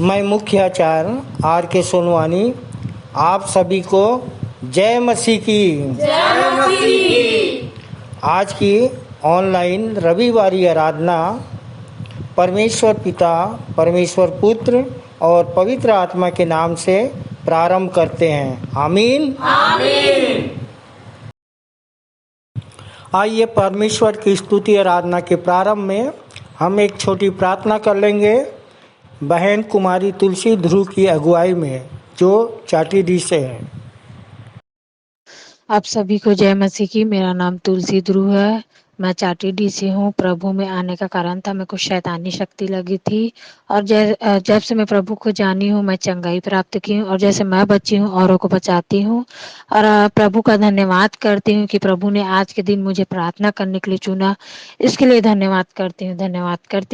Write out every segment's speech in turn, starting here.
मैं मुख्य आचार्य आर के सोनवानी आप सभी को जय मसीह की। जय मसीह। आज की ऑनलाइन रविवारी आराधना परमेश्वर पिता, परमेश्वर पुत्र और पवित्र आत्मा के नाम से प्रारंभ करते हैं। आमीन आमीन। आइए परमेश्वर की स्तुति आराधना के प्रारंभ में हम एक छोटी प्रार्थना कर लेंगे। बहन कुमारी तुलसी ध्रुव की अगुवाई में, जो चाटीडी से है। आप सभी को जय मसीह की। मेरा नाम तुलसी ध्रुव है, मैं चाटीडी से हूँ। प्रभु में आने का कारण था, मेरे को शैतानी शक्ति लगी थी और जब से मैं प्रभु को जानी हूँ मैं चंगाई प्राप्त की हूँ और जैसे मैं बची हूँ औरों को बचाती हूँ और प्रभु का धन्यवाद करती हूँ कि प्रभु ने आज के दिन मुझे प्रार्थना करने के लिए चुना। इसके लिए धन्यवाद करती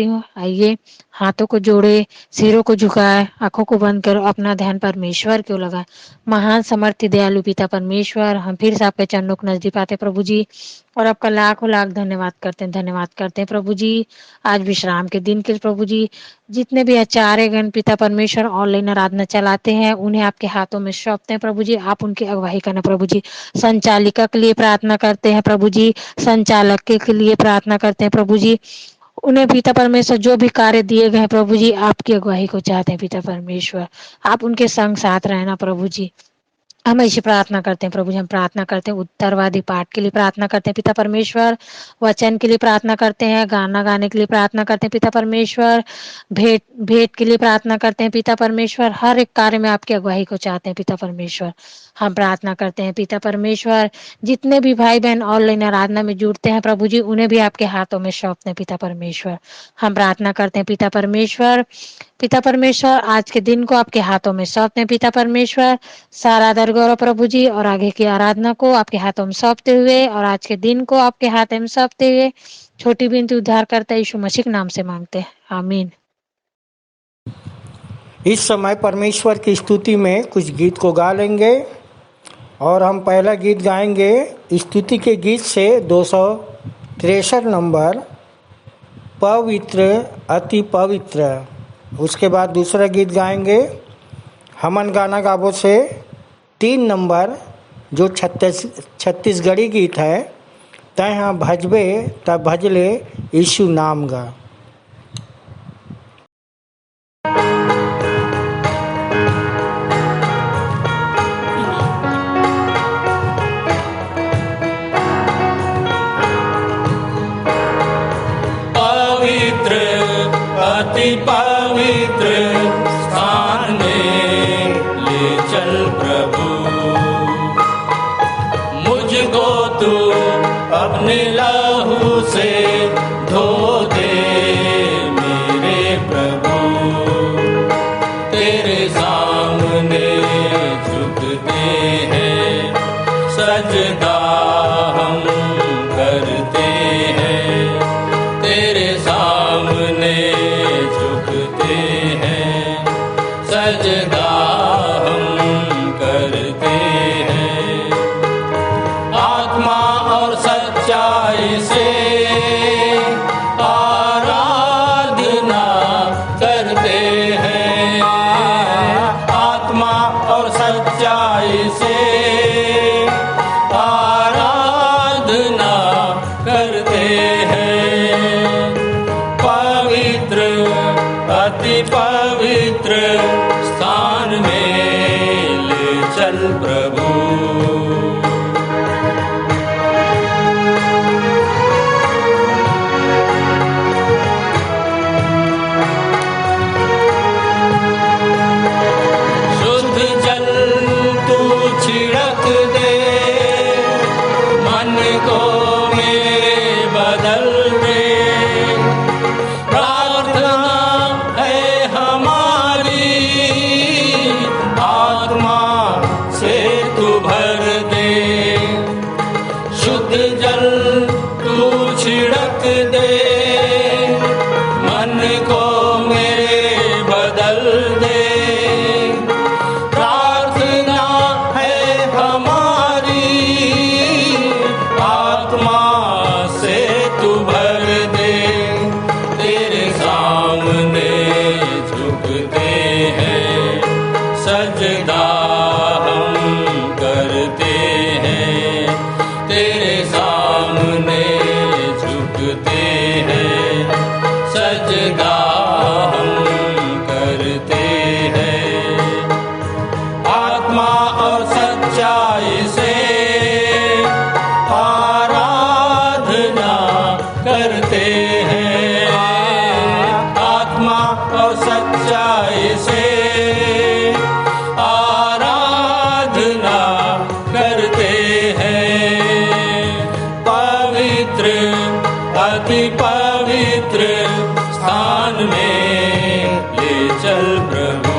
हूँ। आइए हाथों को जोड़े, सिरों को झुकाए, आंखों को बंद करो, अपना ध्यान परमेश्वर को लगाए। महान समर्थी दयालु पिता परमेश्वर, हम फिर से आपके चरणों के नजदीक आते प्रभु जी और आपका लाखों लाख धन्यवाद करते हैं प्रभु जी। आज विश्राम के दिन के लिए प्रभु जी, जितने भी आचार्य गण पिता परमेश्वर ऑनलाइन आराधना चलाते हैं उन्हें आपके हाथों में सौंपते हैं प्रभु जी। आप उनकी अगुवाई करना प्रभु जी। संचालिका के लिए प्रार्थना करते हैं प्रभु जी, संचालक के लिए प्रार्थना करते हैं प्रभु जी। उन्हें पिता परमेश्वर जो भी कार्य दिए गए हैं प्रभु जी, आपकी अगुवाई को चाहते हैं पिता परमेश्वर। आप उनके संग साथ रहना प्रभु जी। हम ऐसी प्रार्थना करते हैं प्रभु जी। हम प्रार्थना करते हैं उत्तरवादी पाठ के लिए प्रार्थना करते हैं पिता परमेश्वर, वचन के लिए प्रार्थना करते हैं, गाना गाने के लिए प्रार्थना करते हैं पिता परमेश्वर, भेंट के लिए प्रार्थना करते हैं पिता परमेश्वर। हर एक कार्य में आपकी अगुवाई को चाहते हैं पिता परमेश्वर। हम प्रार्थना करते हैं पिता परमेश्वर, जितने भी भाई बहन ऑनलाइन आराधना में जुड़ते हैं प्रभु जी, उन्हें भी आपके हाथों में सौंपते हैं पिता परमेश्वर। हम प्रार्थना करते हैं पिता परमेश्वर, आज के दिन को आपके हाथों में सौंपते हैं पिता परमेश्वर। सारा दर गौरव प्रभु जी और आगे की आराधना को आपके हाथों में सौंपते हुए और आज के दिन को आपके हाथों में सौंपते हुए छोटी विनती उद्धार करता यीशु मसीह के नाम से मांगते हैं, आमीन। इस समय परमेश्वर की स्तुति में कुछ गीत को गा लेंगे और हम पहला गीत गाएंगे स्तुति के गीत से 263 नंबर, पवित्र अति पवित्र। उसके बाद दूसरा गीत गाएंगे हमन गाना गाबो से 3 नंबर, जो छत्तीसगढ़ी गीत है, तय हाँ भजबे तब भजले यीशु नाम गा। पवित्र अति पवित्र स्थान में ले चल प्रभु, मुझको तू अपने लहू से धो दे मेरे प्रभु। तेरे सामने झुकते हैं, सजदा हम करते हैं। तेरे सामने झुकते हैं, सजदा हम करते हैं। आत्मा और सच्चाई से आराधना करते हैं, आत्मा और सच्चाई से आराधना करते हैं। पवित्र अति पवित्र स्थान में ले चल प्रभु। शुद्ध जल तू छिड़क दे, मन को मेरे बदल दे। प्रार्थना है हमारी, आत्मा से तू आत्मा और सच्चाई से आराधना करते हैं। पवित्र अति पवित्र स्थान में ले चल प्रभु।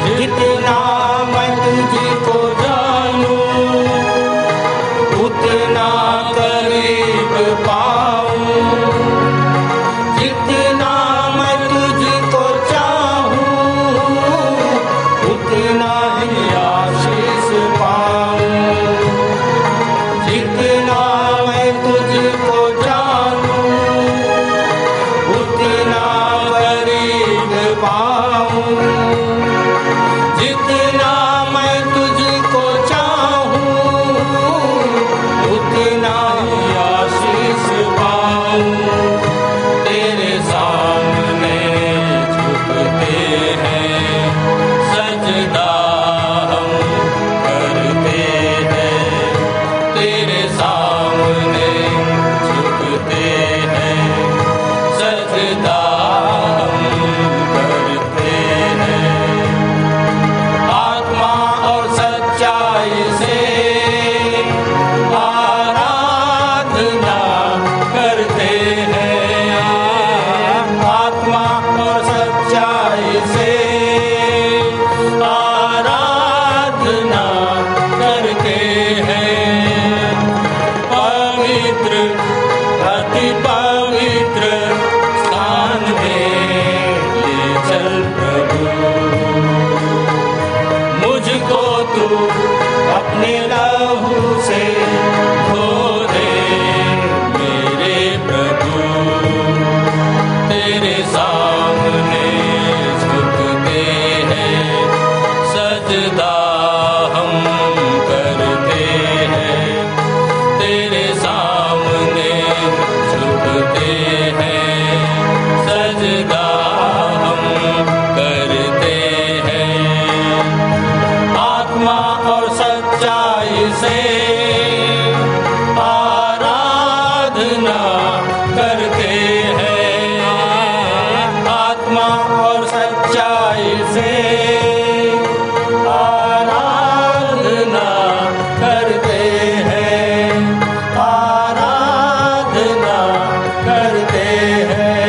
जितना मैं तुझको जानूं उतना करीब पाऊं। जितना मैं तुझको चाहूं उतना ही आशीष पाऊं। जितना मैं तुझको जानूं उतना करीब पाऊं। जितना मैं तुझको चाहूं उतना ही आशीष पाऊं। तेरे सामने झुकते हैं, सजदा हम करते हैं। तेरे सामने झुकते हैं, सजदा हम करते हैं। आत्मा और सच्चाई से आराधना करते हैं। आत्मा और सच्चाई से आराधना करते हैं। पवित्र अति पवित्र स्थान में ले चल प्रभु। मुझको तू अपने लहू से धो दे मेरे प्रभु। तेरे सामने झुकते हैं, सजदा हम करते हैं। तेरे सामने झुकते हैं, सजदा हम करते हैं। आत्मा और सच्चाई से आराधना करते हैं। आत्मा और सच्चाई से आराधना करते हैं। आराधना करते हैं।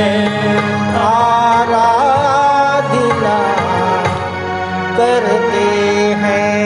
आराधना करते हैं।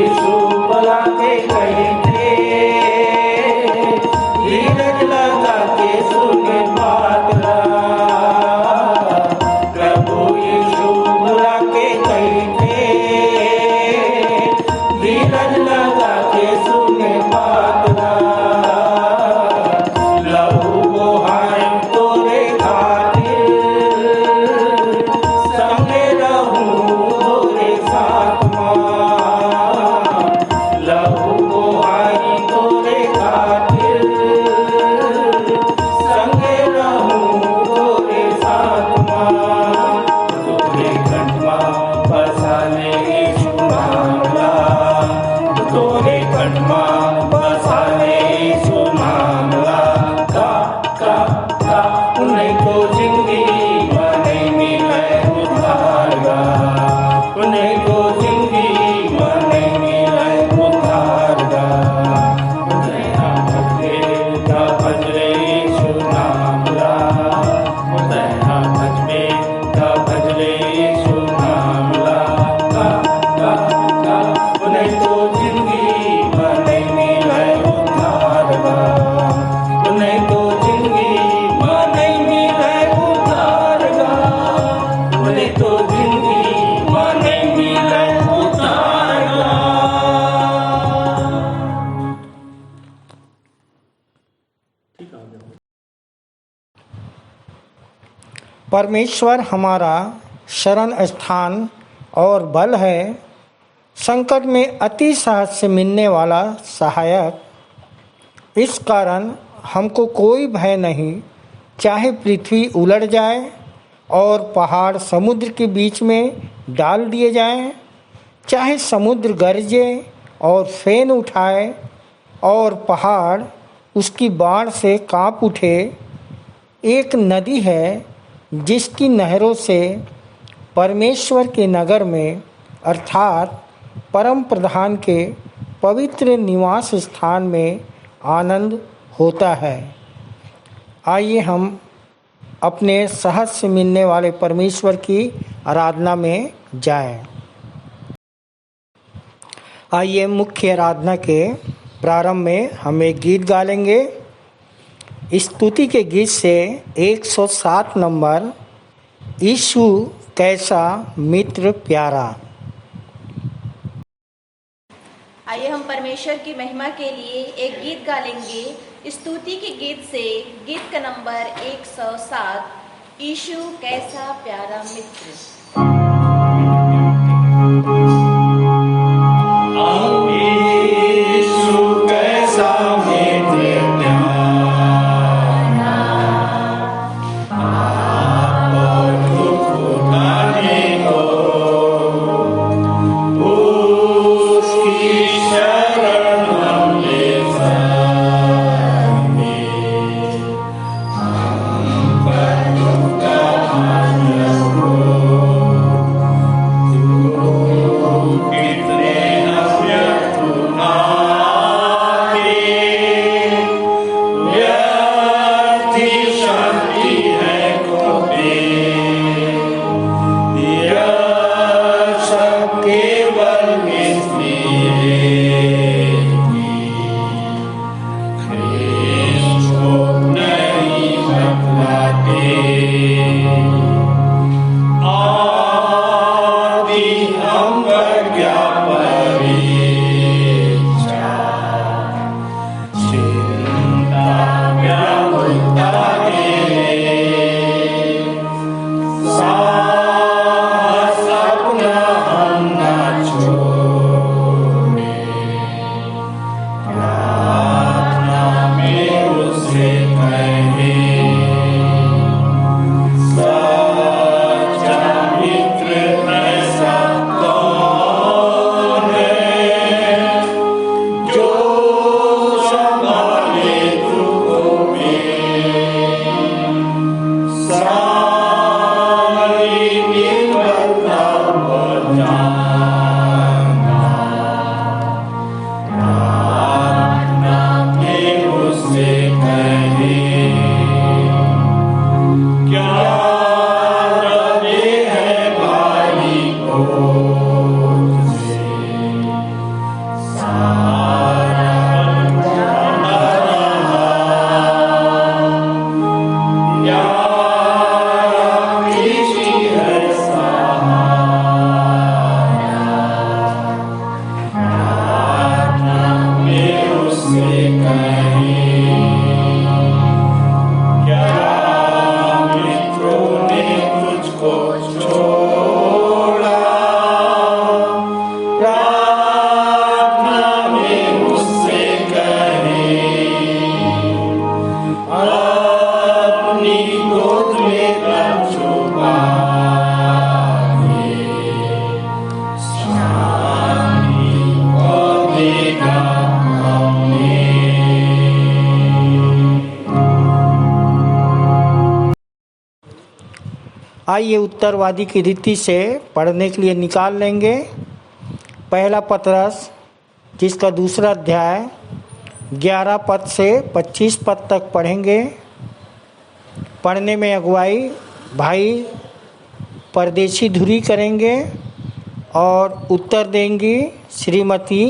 यीशु बुला के कहे थे, धीरज लगा के सुने बात ला। प्रभु यीशु बुला के कहे थे, धीरज लगा के सुने बात ला। लहू बहाए तोरे खातिर, संगे रहूं तोरे साथ मां। लहू बहाए तोरे खातिर, संगे रहूं तोरे साथ मां। तोरे कंठमा बसा ले यीशु नाम ला, तोरे कंठमा बसा ले यीशु नाम ला। का उन्हें तो जिंदगी नहीं मिले उद्धार गा, उन्हें तो जिंदगी नहीं मिले उद्धार गा। उन्हें भजरे का भजरे यीशु नाम ला, उन्हें भजरे का भजरे यीशु नाम ला। उन्हें तो जिंदगी नहीं मिले उद्धार गा, उन्हें तो जिंदगी नहीं मिले उद्धार गा, उन्हें तो जिंदगी नहीं मिले उद्धार गा। परमेश्वर हमारा शरण स्थान और बल है, संकट में अति सहज से मिलने वाला सहायक। इस कारण हमको कोई भय नहीं, चाहे पृथ्वी उलट जाए और पहाड़ समुद्र के बीच में डाल दिए जाएं, चाहे समुद्र गरजे और फेन उठाए और पहाड़ उसकी बाढ़ से कांप उठे। एक नदी है जिसकी नहरों से परमेश्वर के नगर में अर्थात परम प्रधान के पवित्र निवास स्थान में आनंद होता है। आइए हम अपने सहज से मिलने वाले परमेश्वर की आराधना में जाएं। आइए मुख्य आराधना के प्रारंभ में हम एक गीत गा लेंगे। स्तुति के गीत से 107 नंबर, यीशु कैसा मित्र प्यारा। आइए हम परमेश्वर की महिमा के लिए एक गीत गा लेंगे। स्तुति के गीत से गीत का नंबर 107, यीशु कैसा प्यारा मित्र। यीशु कैसा मित्र केवल मित्र आइए उत्तरवादी की रीति से पढ़ने के लिए निकाल लेंगे। पहला पतरस जिसका दूसरा अध्याय 11 पद से 25 पद तक पढ़ेंगे। पढ़ने में अगुवाई भाई परदेशी धुरी करेंगे और उत्तर देंगी श्रीमती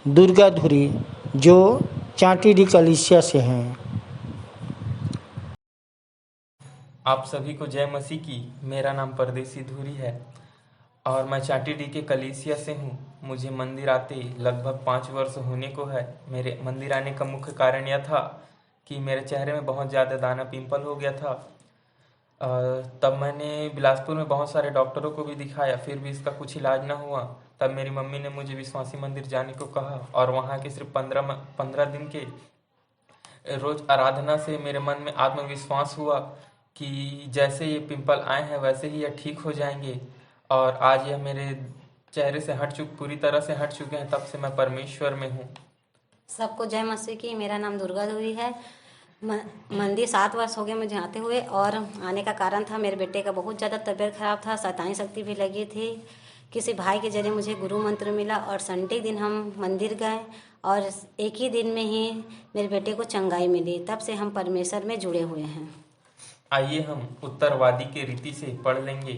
दुर्गा धुरी जो चांटीडी कलीसिया से हैं। आप सभी को जय मसीह की। मेरा नाम परदेशी धुरी है और मैं चांटीडी के कलीसिया से हूँ। मुझे मंदिर आते लगभग 5 वर्ष होने को है। मेरे मंदिर आने का मुख्य कारण यह था कि मेरे चेहरे में बहुत ज़्यादा दाना पिंपल हो गया था। तब मैंने बिलासपुर में बहुत सारे डॉक्टरों को भी दिखाया, फिर भी इसका कुछ इलाज ना हुआ। तब मेरी मम्मी ने मुझे विश्वासी मंदिर जाने को कहा और वहाँ के सिर्फ 15 दिन के रोज आराधना से मेरे मन में आत्मविश्वास हुआ कि जैसे ये पिंपल आए हैं वैसे ही यह ठीक हो जाएंगे। और आज यह मेरे चेहरे से पूरी तरह से हट चुके हैं। तब से मैं परमेश्वर में हूँ। सबको जय मसीह की। मेरा नाम दुर्गा धुरी है। मंदिर 7 वर्ष हो गए मुझे आते हुए और आने का कारण था मेरे बेटे का बहुत ज़्यादा तबीयत खराब था, शैतानी शक्ति भी लगी थी। किसी भाई के जरिए मुझे गुरु मंत्र मिला और संडे दिन हम मंदिर गए और एक ही दिन में ही मेरे बेटे को चंगाई मिली। तब से हम परमेश्वर में जुड़े हुए हैं। आइए हम उत्तरवादी के रीति से पढ़ लेंगे।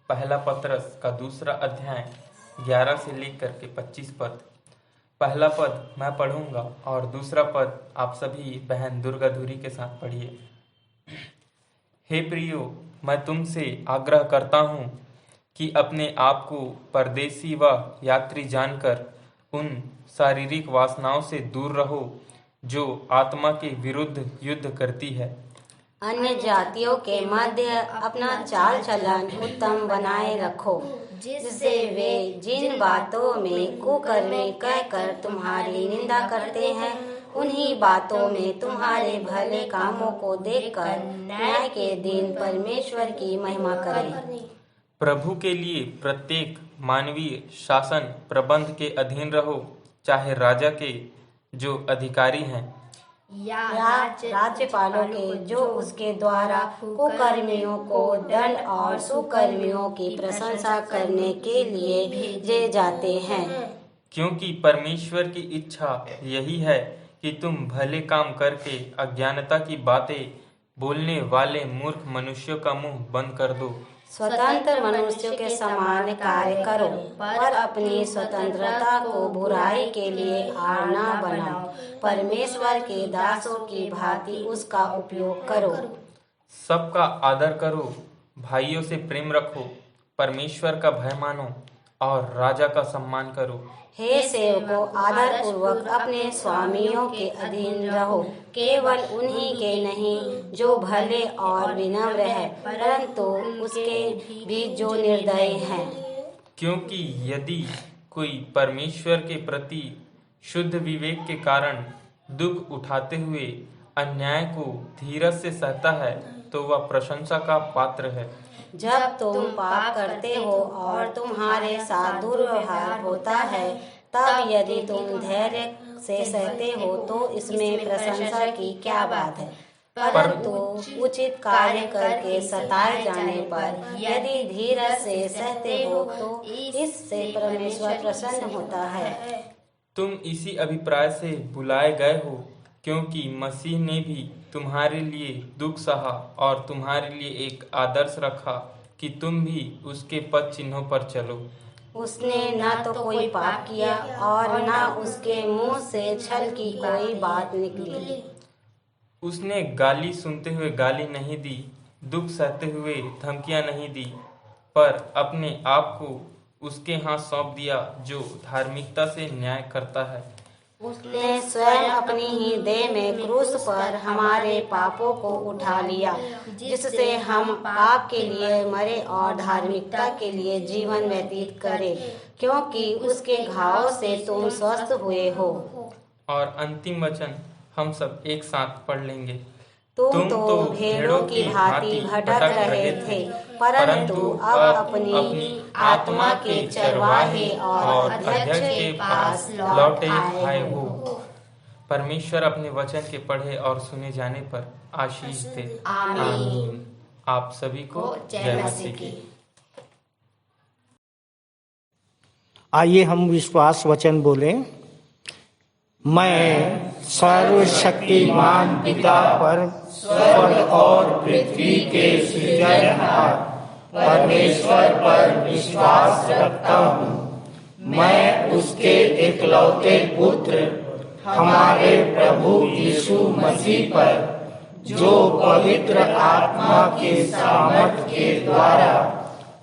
पहला पतरस का दूसरा अध्याय 11 से लेकर के 25 पद। पहला पद मैं पढ़ूंगा और दूसरा पद आप सभी बहन दुर्गा धुरी के साथ पढ़िए। हे प्रियो, मैं तुमसे आग्रह करता हूँ कि अपने आप को परदेसी व यात्री जानकर उन शारीरिक वासनाओं से दूर रहो जो आत्मा के विरुद्ध युद्ध करती है। अन्य जातियों के मध्य अपना चाल चलन उत्तम बनाए रखो, जिससे वे जिन बातों में कुकर्मी कहकर तुम्हारी निंदा करते हैं उन्हीं बातों में तुम्हारे भले कामों को देखकर न्याय के दिन परमेश्वर की महिमा करें। प्रभु के लिए प्रत्येक मानवीय शासन प्रबंध के अधीन रहो, चाहे राजा के जो अधिकारी हैं या राज्यपालों के जो उसके द्वारा कुकर्मियों को दंड और सुकर्मियों की प्रशंसा करने के लिए भेजे जाते हैं। क्योंकि परमेश्वर की इच्छा यही है कि तुम भले काम करके अज्ञानता की बातें बोलने वाले मूर्ख मनुष्यों का मुंह बंद कर दो। स्वतंत्र मनुष्यों के समान कार्य करो, पर अपनी स्वतंत्रता को बुराई के लिए आड़ न बनाओ। परमेश्वर के दासों की भांति उसका उपयोग करो। सबका आदर करो, भाइयों से प्रेम रखो, परमेश्वर का भय मानो और राजा का सम्मान करो। हे सेवकों, आदर पूर्वक अपने स्वामियों के अधीन रहो, केवल उन्हीं के नहीं जो भले और विनम्र है, परंतु उसके भी जो निर्दयी हैं। क्योंकि यदि कोई परमेश्वर के प्रति शुद्ध विवेक के कारण दुख उठाते हुए अन्याय को धीरज से सहता है तो वह प्रशंसा का पात्र है। जब तुम पाप करते हो और तुम्हारे साथ दुर्व्यवहार होता है, तब यदि तुम धैर्य से सहते हो तो इसमें प्रशंसा की क्या बात है। परंतु उचित कार्य करके सताए जाने पर यदि धीरज से सहते हो तो इससे परमेश्वर प्रसन्न होता है। तुम इसी अभिप्राय से बुलाए गए हो, क्योंकि मसीह ने भी तुम्हारे लिए दुख सहा और तुम्हारे लिए एक आदर्श रखा कि तुम भी उसके पद चिन्हों पर चलो। उसने न तो कोई पाप किया और न उसके मुंह से छल की कोई बात निकली। उसने गाली सुनते हुए गाली नहीं दी, दुख सहते हुए धमकियां नहीं दी, पर अपने आप को उसके हाथ सौंप दिया जो धार्मिकता से न्याय करता है। उसने स्वयं अपनी ही देह में क्रूस पर हमारे पापों को उठा लिया, जिससे हम पाप के लिए मरे और धार्मिकता के लिए जीवन व्यतीत करें, क्योंकि उसके घावों से तुम स्वस्थ हुए हो। और अंतिम वचन हम सब एक साथ पढ़ लेंगे। तुम तो भेड़ों की भांति भटक रहे थे, परंतु अब अपनी आत्मा के चरवाहे और अध्यक्ष के पास लौट आए हो। परमेश्वर अपने वचन के पढ़े और सुने जाने पर आशीष दे। आमीन। आप सभी को जय मसीह की। आइए हम विश्वास वचन बोलें। मैं सर्वशक्तिमान पिता पर स्वर्ग और पृथ्वी के सृजनहार परमेश्वर पर विश्वास रखता हूँ। मैं उसके एकलौते पुत्र हमारे प्रभु यीशु मसीह पर, जो पवित्र आत्मा के सामर्थ के द्वारा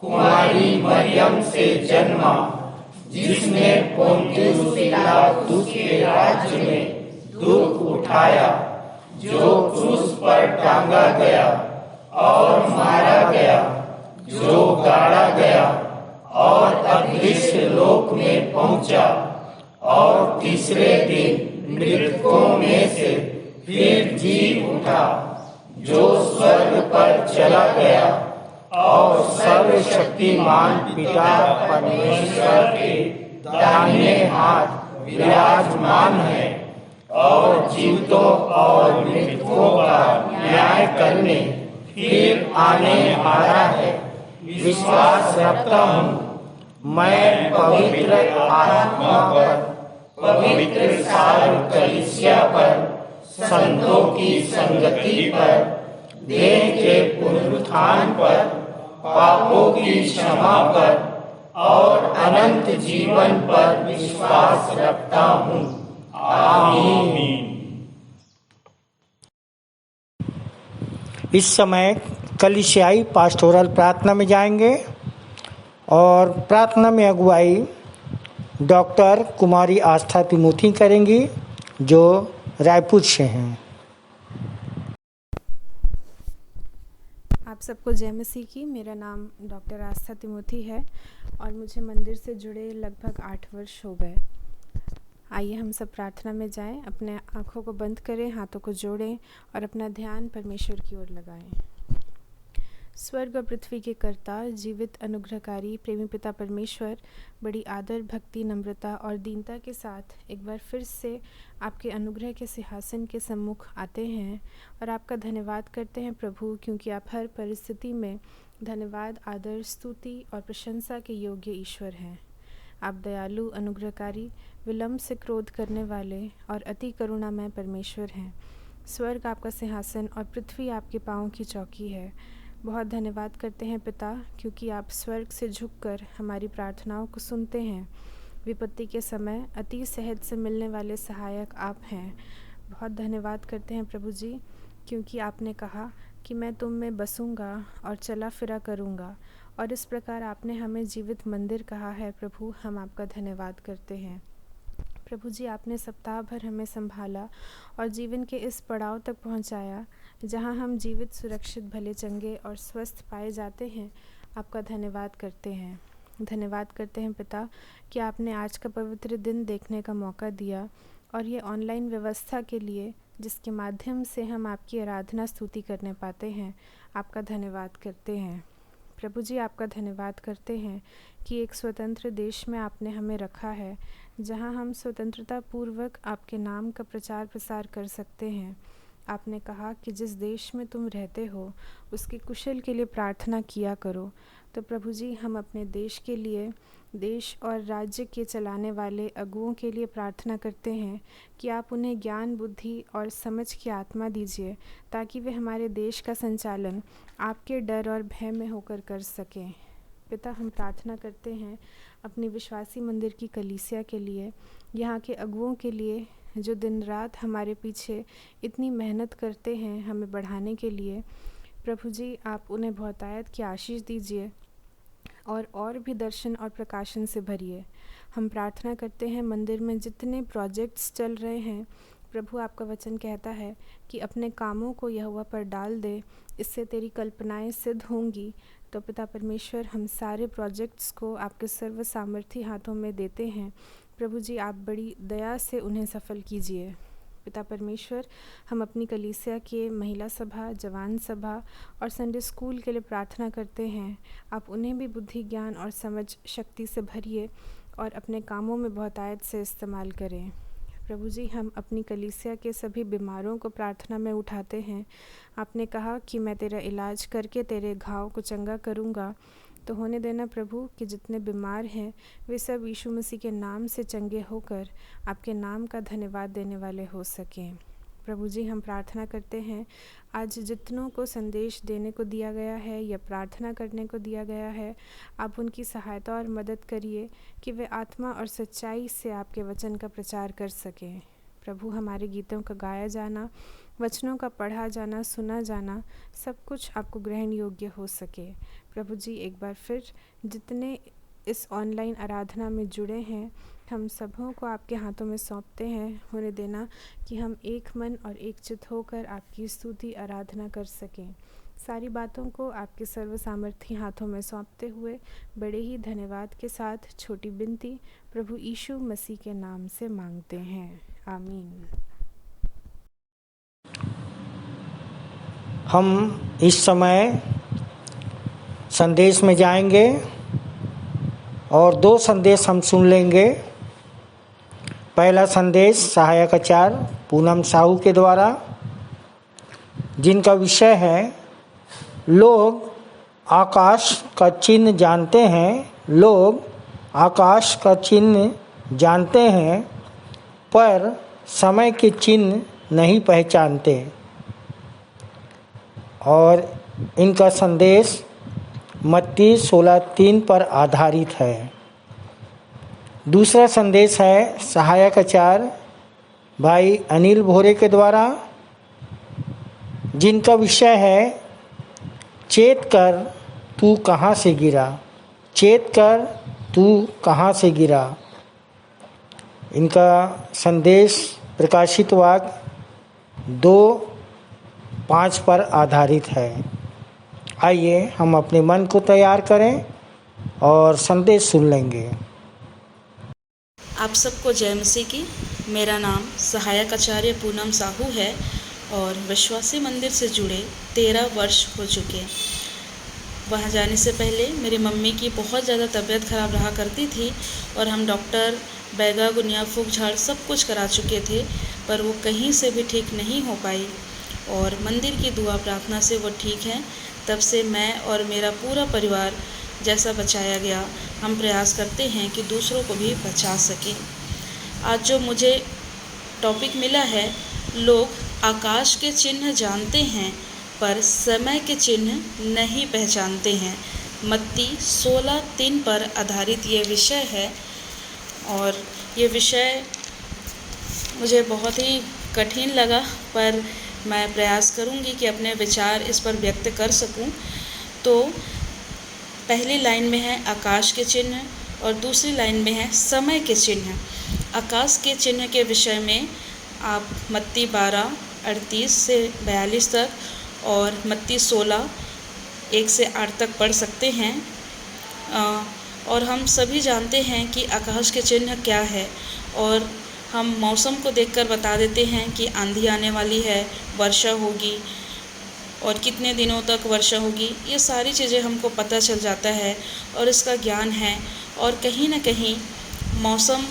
कुमारी मरियम से जन्मा, जिसने पोंतियुस पिलातुस के राज्य में दुख उठाया, जो क्रूस पर टांगा गया और मारा गया, जो गाड़ा गया और अदृश्य लोक में पहुंचा, और तीसरे दिन मृतकों में से फिर जी उठा, जो स्वर्ग पर चला गया और सर्वशक्तिमान पिता परमेश्वर के दाहिने हाथ विराजमान है, और जीवितों और मृतकों का न्याय करने फिर आने वाला है। विश्वास रखता हूँ मैं पवित्र आत्मा पर, पवित्र सारी कलीसिया पर, संतों की संगति पर, देह के पुनरुत्थान पर, पापों की क्षमा पर और अनंत जीवन पर विश्वास रखता हूँ। आमीन। इस समय कलीसियाई पास्टोरल प्रार्थना में जाएंगे और प्रार्थना में अगुवाई डॉक्टर कुमारी आस्था तिमोथी करेंगी, जो रायपुर से हैं। आप सबको जय मसीह की। मेरा नाम डॉक्टर आस्था तिमोथी है और मुझे मंदिर से जुड़े लगभग 8 वर्ष हो गए। आइए हम सब प्रार्थना में जाएं, अपने आँखों को बंद करें, हाथों को जोड़ें और अपना ध्यान परमेश्वर की ओर लगाएं। स्वर्ग और पृथ्वी के कर्ता, जीवित अनुग्रहकारी प्रेमी पिता परमेश्वर, बड़ी आदर, भक्ति, नम्रता और दीनता के साथ एक बार फिर से आपके अनुग्रह के सिंहासन के सम्मुख आते हैं और आपका धन्यवाद करते हैं प्रभु, क्योंकि आप हर परिस्थिति में धन्यवाद, आदर, स्तुति और प्रशंसा के योग्य ईश्वर हैं। आप दयालु, अनुग्रहकारी, विलम्ब से क्रोध करने वाले और अति करुणामय परमेश्वर हैं। स्वर्ग आपका सिंहासन और पृथ्वी आपके पाँव की चौकी है। बहुत धन्यवाद करते हैं पिता, क्योंकि आप स्वर्ग से झुककर हमारी प्रार्थनाओं को सुनते हैं। विपत्ति के समय अति सहज से मिलने वाले सहायक आप हैं। बहुत धन्यवाद करते हैं प्रभु जी, क्योंकि आपने कहा कि मैं तुम में बसूंगा और चला फिरा करूंगा, और इस प्रकार आपने हमें जीवित मंदिर कहा है। प्रभु, हम आपका धन्यवाद करते हैं। प्रभु जी, आपने सप्ताह भर हमें संभाला और जीवन के इस पड़ाव तक पहुंचाया जहां हम जीवित, सुरक्षित, भले, चंगे और स्वस्थ पाए जाते हैं। आपका धन्यवाद करते हैं। धन्यवाद करते हैं पिता कि आपने आज का पवित्र दिन देखने का मौका दिया और ये ऑनलाइन व्यवस्था के लिए, जिसके माध्यम से हम आपकी आराधना स्तुति करने पाते हैं। आपका धन्यवाद करते हैं प्रभु जी। आपका धन्यवाद करते हैं कि एक स्वतंत्र देश में आपने हमें रखा है, जहां हम स्वतंत्रता पूर्वक आपके नाम का प्रचार प्रसार कर सकते हैं। आपने कहा कि जिस देश में तुम रहते हो उसके कुशल के लिए प्रार्थना किया करो। तो प्रभु जी, हम अपने देश के लिए, देश और राज्य के चलाने वाले अगुओं के लिए प्रार्थना करते हैं कि आप उन्हें ज्ञान, बुद्धि और समझ की आत्मा दीजिए, ताकि वे हमारे देश का संचालन आपके डर और भय में होकर कर सकें। पिता, हम प्रार्थना करते हैं अपने विश्वासी मंदिर की कलीसिया के लिए, यहाँ के अगुओं के लिए, जो दिन रात हमारे पीछे इतनी मेहनत करते हैं हमें बढ़ाने के लिए। प्रभु जी, आप उन्हें बहुतायत की आशीष दीजिए और भी दर्शन और प्रकाशन से भरिए। हम प्रार्थना करते हैं मंदिर में जितने प्रोजेक्ट्स चल रहे हैं, प्रभु आपका वचन कहता है कि अपने कामों को यहोवा पर डाल दे, इससे तेरी कल्पनाएं सिद्ध होंगी। तो पिता परमेश्वर, हम सारे प्रोजेक्ट्स को आपके सर्व सामर्थी हाथों में देते हैं। प्रभु जी, आप बड़ी दया से उन्हें सफल कीजिए। पिता परमेश्वर, हम अपनी कलीसिया के महिला सभा, जवान सभा और संडे स्कूल के लिए प्रार्थना करते हैं। आप उन्हें भी बुद्धि, ज्ञान और समझ शक्ति से भरिए और अपने कामों में बहुतायत से इस्तेमाल करें। प्रभु जी, हम अपनी कलीसिया के सभी बीमारों को प्रार्थना में उठाते हैं। आपने कहा कि मैं तेरा इलाज करके तेरे घाव को चंगा करूँगा, तो होने देना प्रभु कि जितने बीमार हैं वे सब यीशु मसीह के नाम से चंगे होकर आपके नाम का धन्यवाद देने वाले हो सकें। प्रभु जी, हम प्रार्थना करते हैं आज जितनों को संदेश देने को दिया गया है या प्रार्थना करने को दिया गया है, आप उनकी सहायता और मदद करिए कि वे आत्मा और सच्चाई से आपके वचन का प्रचार कर सकें। प्रभु, हमारे गीतों का गाया जाना, वचनों का पढ़ा जाना, सुना जाना, सब कुछ आपको ग्रहण योग्य हो सके। प्रभु जी, एक बार फिर जितने इस ऑनलाइन आराधना में जुड़े हैं, हम सबों को आपके हाथों में सौंपते हैं। होने देना कि हम एक मन और एक चित्त होकर आपकी स्तुति आराधना कर सकें। सारी बातों को आपके सर्व सामर्थी हाथों में सौंपते हुए बड़े ही धन्यवाद के साथ छोटी विनती प्रभु यीशु मसीह के नाम से मांगते हैं, आमीन। हम इस समय संदेश में जाएंगे और 2 संदेश हम सुन लेंगे। पहला संदेश सहायक आचार्य पूनम साहू के द्वारा, जिनका विषय है लोग आकाश का चिन्ह जानते हैं, लोग आकाश का चिन्ह जानते हैं पर समय के चिन्ह नहीं पहचानते। और इनका संदेश मत्ती 16:3 पर आधारित है। दूसरा संदेश है सहायक आचार्य भाई अनिल भोरे के द्वारा, जिनका विषय है चेत कर तू कहाँ से गिरा, चेत कर तू कहाँ से गिरा। इनका संदेश प्रकाशित वाक्य 2:5 पर आधारित है। आइए हम अपने मन को तैयार करें और संदेश सुन लेंगे। आप सबको जय मसीह की। मेरा नाम सहायक आचार्य पूनम साहू है और विश्वासी मंदिर से जुड़े 13 वर्ष हो चुके। वहाँ जाने से पहले मेरी मम्मी की बहुत ज़्यादा तबीयत ख़राब रहा करती थी और हम डॉक्टर, बैगा, गुनिया, फूक झाड़ सब कुछ करा चुके थे, पर वो कहीं से भी ठीक नहीं हो पाई। और मंदिर की दुआ प्रार्थना से वो ठीक है। तब से मैं और मेरा पूरा परिवार जैसा बचाया गया, हम प्रयास करते हैं कि दूसरों को भी बचा सकें। आज जो मुझे टॉपिक मिला है, लोग आकाश के चिन्ह जानते हैं पर समय के चिन्ह नहीं पहचानते हैं, मत्ती 16:3 पर आधारित ये विषय है। और ये विषय मुझे बहुत ही कठिन लगा, पर मैं प्रयास करूंगी कि अपने विचार इस पर व्यक्त कर सकूं। तो पहली लाइन में है आकाश के चिन्ह और दूसरी लाइन में है समय के चिन्ह। आकाश के चिन्ह के विषय में आप मत्ती 12:38 से 42 तक और मत्ती 16:1 से 8 तक पढ़ सकते हैं। और हम सभी जानते हैं कि आकाश के चिन्ह क्या है, और हम मौसम को देखकर बता देते हैं कि आंधी आने वाली है, वर्षा होगी और कितने दिनों तक वर्षा होगी। ये सारी चीज़ें हमको पता चल जाता है और इसका ज्ञान है। और कहीं ना कहीं मौसम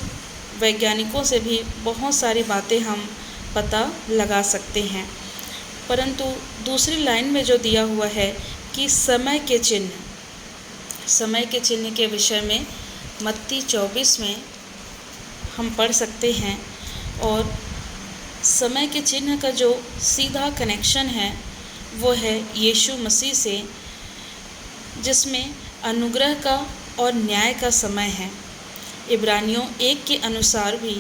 वैज्ञानिकों से भी बहुत सारी बातें हम पता लगा सकते हैं। परंतु दूसरी लाइन में जो दिया हुआ है कि समय के चिन्ह, समय के चिन्ह के विषय में मत्ती 24 में हम पढ़ सकते हैं। और समय के चिन्ह का जो सीधा कनेक्शन है वो है यीशु मसीह से, जिसमें अनुग्रह का और न्याय का समय है। इब्रानियों 1 के अनुसार भी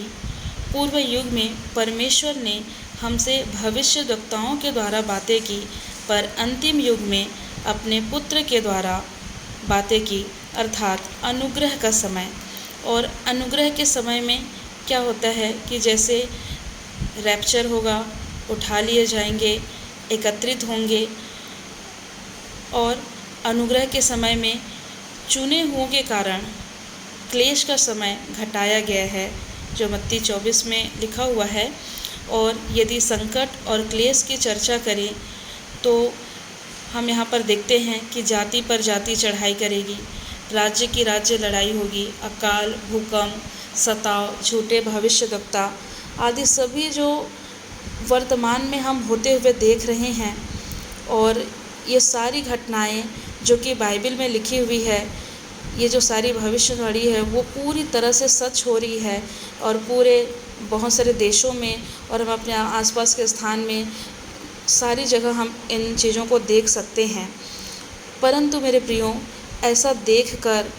पूर्व युग में परमेश्वर ने हमसे भविष्यद्वक्ताओं के द्वारा बातें की, पर अंतिम युग में अपने पुत्र के द्वारा बातें की, अर्थात अनुग्रह का समय। और अनुग्रह के समय में क्या होता है कि जैसे रैप्चर होगा, उठा लिए जाएंगे, एकत्रित होंगे। और अनुग्रह के समय में चुने हुओं के कारण क्लेश का समय घटाया गया है, जो मत्ती 24 में लिखा हुआ है। और यदि संकट और क्लेश की चर्चा करें तो हम यहाँ पर देखते हैं कि जाति पर जाति चढ़ाई करेगी, राज्य की राज्य लड़ाई होगी, अकाल, भूकंप, सताव, झूठे भविष्यद्वक्ता आदि सभी जो वर्तमान में हम होते हुए देख रहे हैं। और ये सारी घटनाएं जो कि बाइबल में लिखी हुई है, ये जो सारी भविष्यवाणी है वो पूरी तरह से सच हो रही है। और पूरे बहुत सारे देशों में और हम अपने आसपास के स्थान में सारी जगह हम इन चीज़ों को देख सकते हैं। परंतु मेरे प्रियो, ऐसा देखकर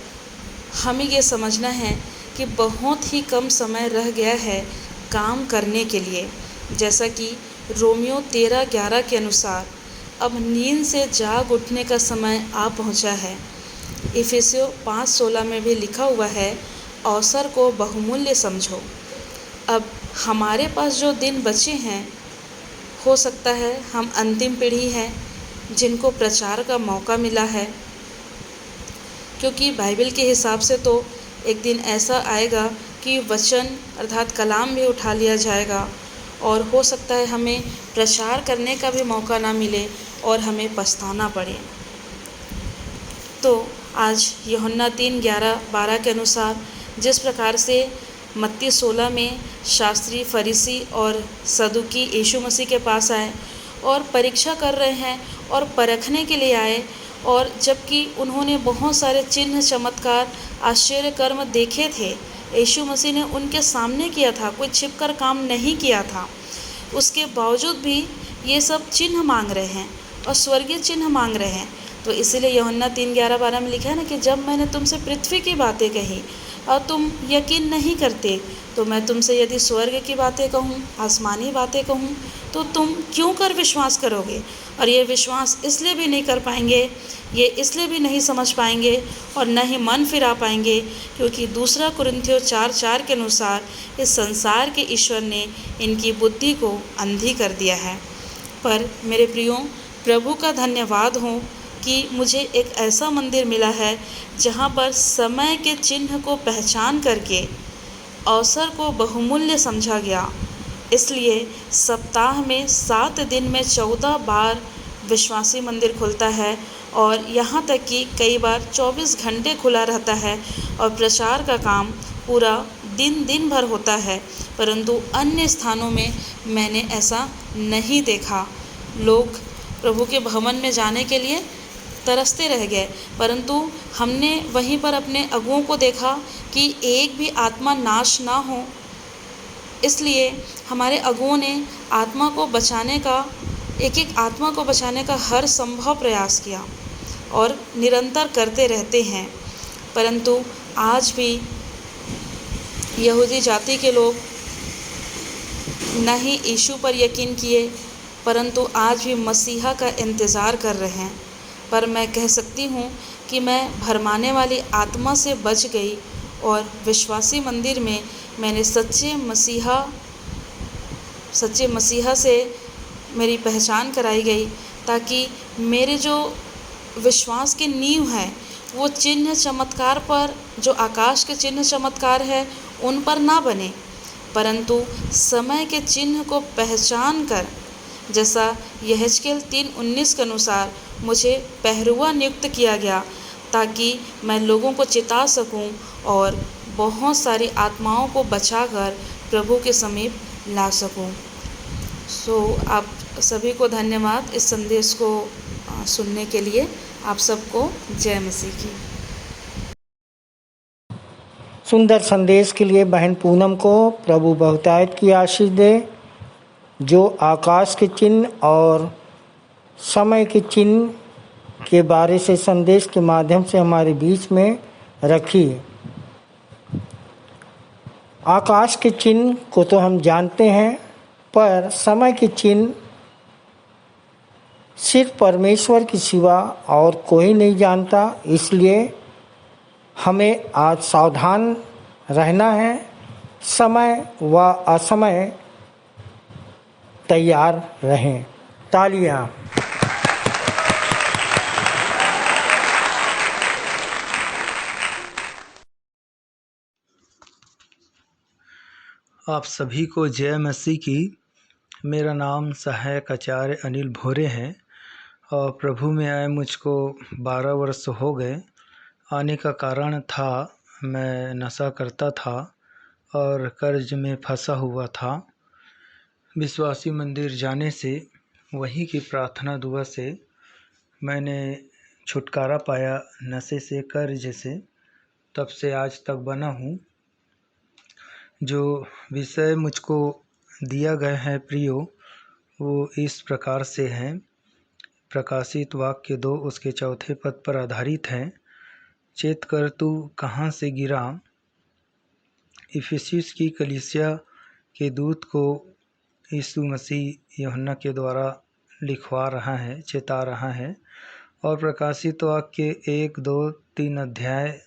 हमें ये समझना है कि बहुत ही कम समय रह गया है काम करने के लिए। जैसा कि रोमियो 13:11 के अनुसार अब नींद से जाग उठने का समय आ पहुंचा है। इफिसियों 5:16 में भी लिखा हुआ है, अवसर को बहुमूल्य समझो। अब हमारे पास जो दिन बचे हैं, हो सकता है हम अंतिम पीढ़ी हैं जिनको प्रचार का मौका मिला है, क्योंकि बाइबल के हिसाब से तो एक दिन ऐसा आएगा कि वचन अर्थात कलाम भी उठा लिया जाएगा और हो सकता है हमें प्रचार करने का भी मौका ना मिले और हमें पछताना पड़े। तो आज यूहन्ना 3:11-12 के अनुसार जिस प्रकार से मत्ती 16 में शास्त्री, फरीसी और सदुकी यीशु मसीह के पास आए और परीक्षा कर रहे हैं और परखने के लिए आए, और जबकि उन्होंने बहुत सारे चिन्ह, चमत्कार, आश्चर्य कर्म देखे थे, यीशु मसीह ने उनके सामने किया था, कोई छिपकर काम नहीं किया था। उसके बावजूद भी ये सब चिन्ह मांग रहे हैं और स्वर्गीय चिन्ह मांग रहे हैं। तो इसीलिए यूहन्ना 3:11-12 में लिखा है ना कि जब मैंने तुमसे पृथ्वी की बातें कही और तुम यकीन नहीं करते, तो मैं तुमसे यदि स्वर्ग की बातें कहूँ, आसमानी बातें कहूँ, तो तुम क्यों कर विश्वास करोगे। और ये विश्वास इसलिए भी नहीं कर पाएंगे, ये इसलिए भी नहीं समझ पाएंगे और न ही मन फिरा पाएंगे, क्योंकि 2 कुरिन्थियों 4:4 के अनुसार इस संसार के ईश्वर ने इनकी बुद्धि को अंधी कर दिया है। पर मेरे प्रियो, प्रभु का धन्यवाद हो कि मुझे एक ऐसा मंदिर मिला है जहाँ पर समय के चिन्ह को पहचान करके अवसर को बहुमूल्य समझा गया। इसलिए सप्ताह में 7 दिन में 14 बार विश्वासी मंदिर खुलता है और यहाँ तक कि कई बार 24 घंटे खुला रहता है और प्रचार का काम पूरा दिन भर होता है। परंतु अन्य स्थानों में मैंने ऐसा नहीं देखा। लोग प्रभु के भवन में जाने के लिए तरसते रह गए, परंतु हमने वहीं पर अपने अगुओं को देखा कि एक भी आत्मा नाश ना हो। इसलिए हमारे अगुओं ने आत्मा को बचाने का, एक आत्मा को बचाने का हर संभव प्रयास किया और निरंतर करते रहते हैं। परंतु आज भी यहूदी जाति के लोग न ही यीशु पर यकीन किए, परंतु आज भी मसीहा का इंतज़ार कर रहे हैं। पर मैं कह सकती हूँ कि मैं भरमाने वाली आत्मा से बच गई और विश्वासी मंदिर में मैंने सच्चे मसीहा से मेरी पहचान कराई गई, ताकि मेरे जो विश्वास की नींव है वो चिन्ह चमत्कार पर, जो आकाश के चिन्ह चमत्कार है उन पर ना बने, परंतु समय के चिन्ह को पहचान कर, जैसा यहेजकेल 3:19 के अनुसार मुझे पहरुआ नियुक्त किया गया, ताकि मैं लोगों को चिता सकूं और बहुत सारी आत्माओं को बचाकर प्रभु के समीप ला सकूं। आप सभी को धन्यवाद इस संदेश को सुनने के लिए। आप सबको जय मसीह की। सुंदर संदेश के लिए बहन पूनम को प्रभु बहुतायत की आशीष दे, जो आकाश के चिन्ह और समय के चिन्ह के बारे से संदेश के माध्यम से हमारे बीच में रखी। आकाश के चिन्ह को तो हम जानते हैं, पर समय के चिन्ह सिर्फ परमेश्वर के सिवा और कोई नहीं जानता। इसलिए हमें आज सावधान रहना है, समय व असमय तैयार रहें। तालियां। आप सभी को जय मसीह की। मेरा नाम सहायक आचार्य अनिल भोरे है और प्रभु में आए मुझको 12 वर्ष हो गए। आने का कारण था मैं नशा करता था और कर्ज में फंसा हुआ था। विश्वासी मंदिर जाने से, वहीं की प्रार्थना दुआ से मैंने छुटकारा पाया नशे से, कर्ज से। तब से आज तक बना हूँ। जो विषय मुझको दिया गया है प्रियो, वो इस प्रकार से है। प्रकाशित वाक्य 2 उसके 4 पद पर आधारित है। चेत कर तू कहाँ से गिरा। इफिसियस की कलीसिया के दूत को यीशु मसीह यूहन्ना के द्वारा लिखवा रहा है, चेता रहा है। और प्रकाशित वाक्य 1, 2, 3 अध्याय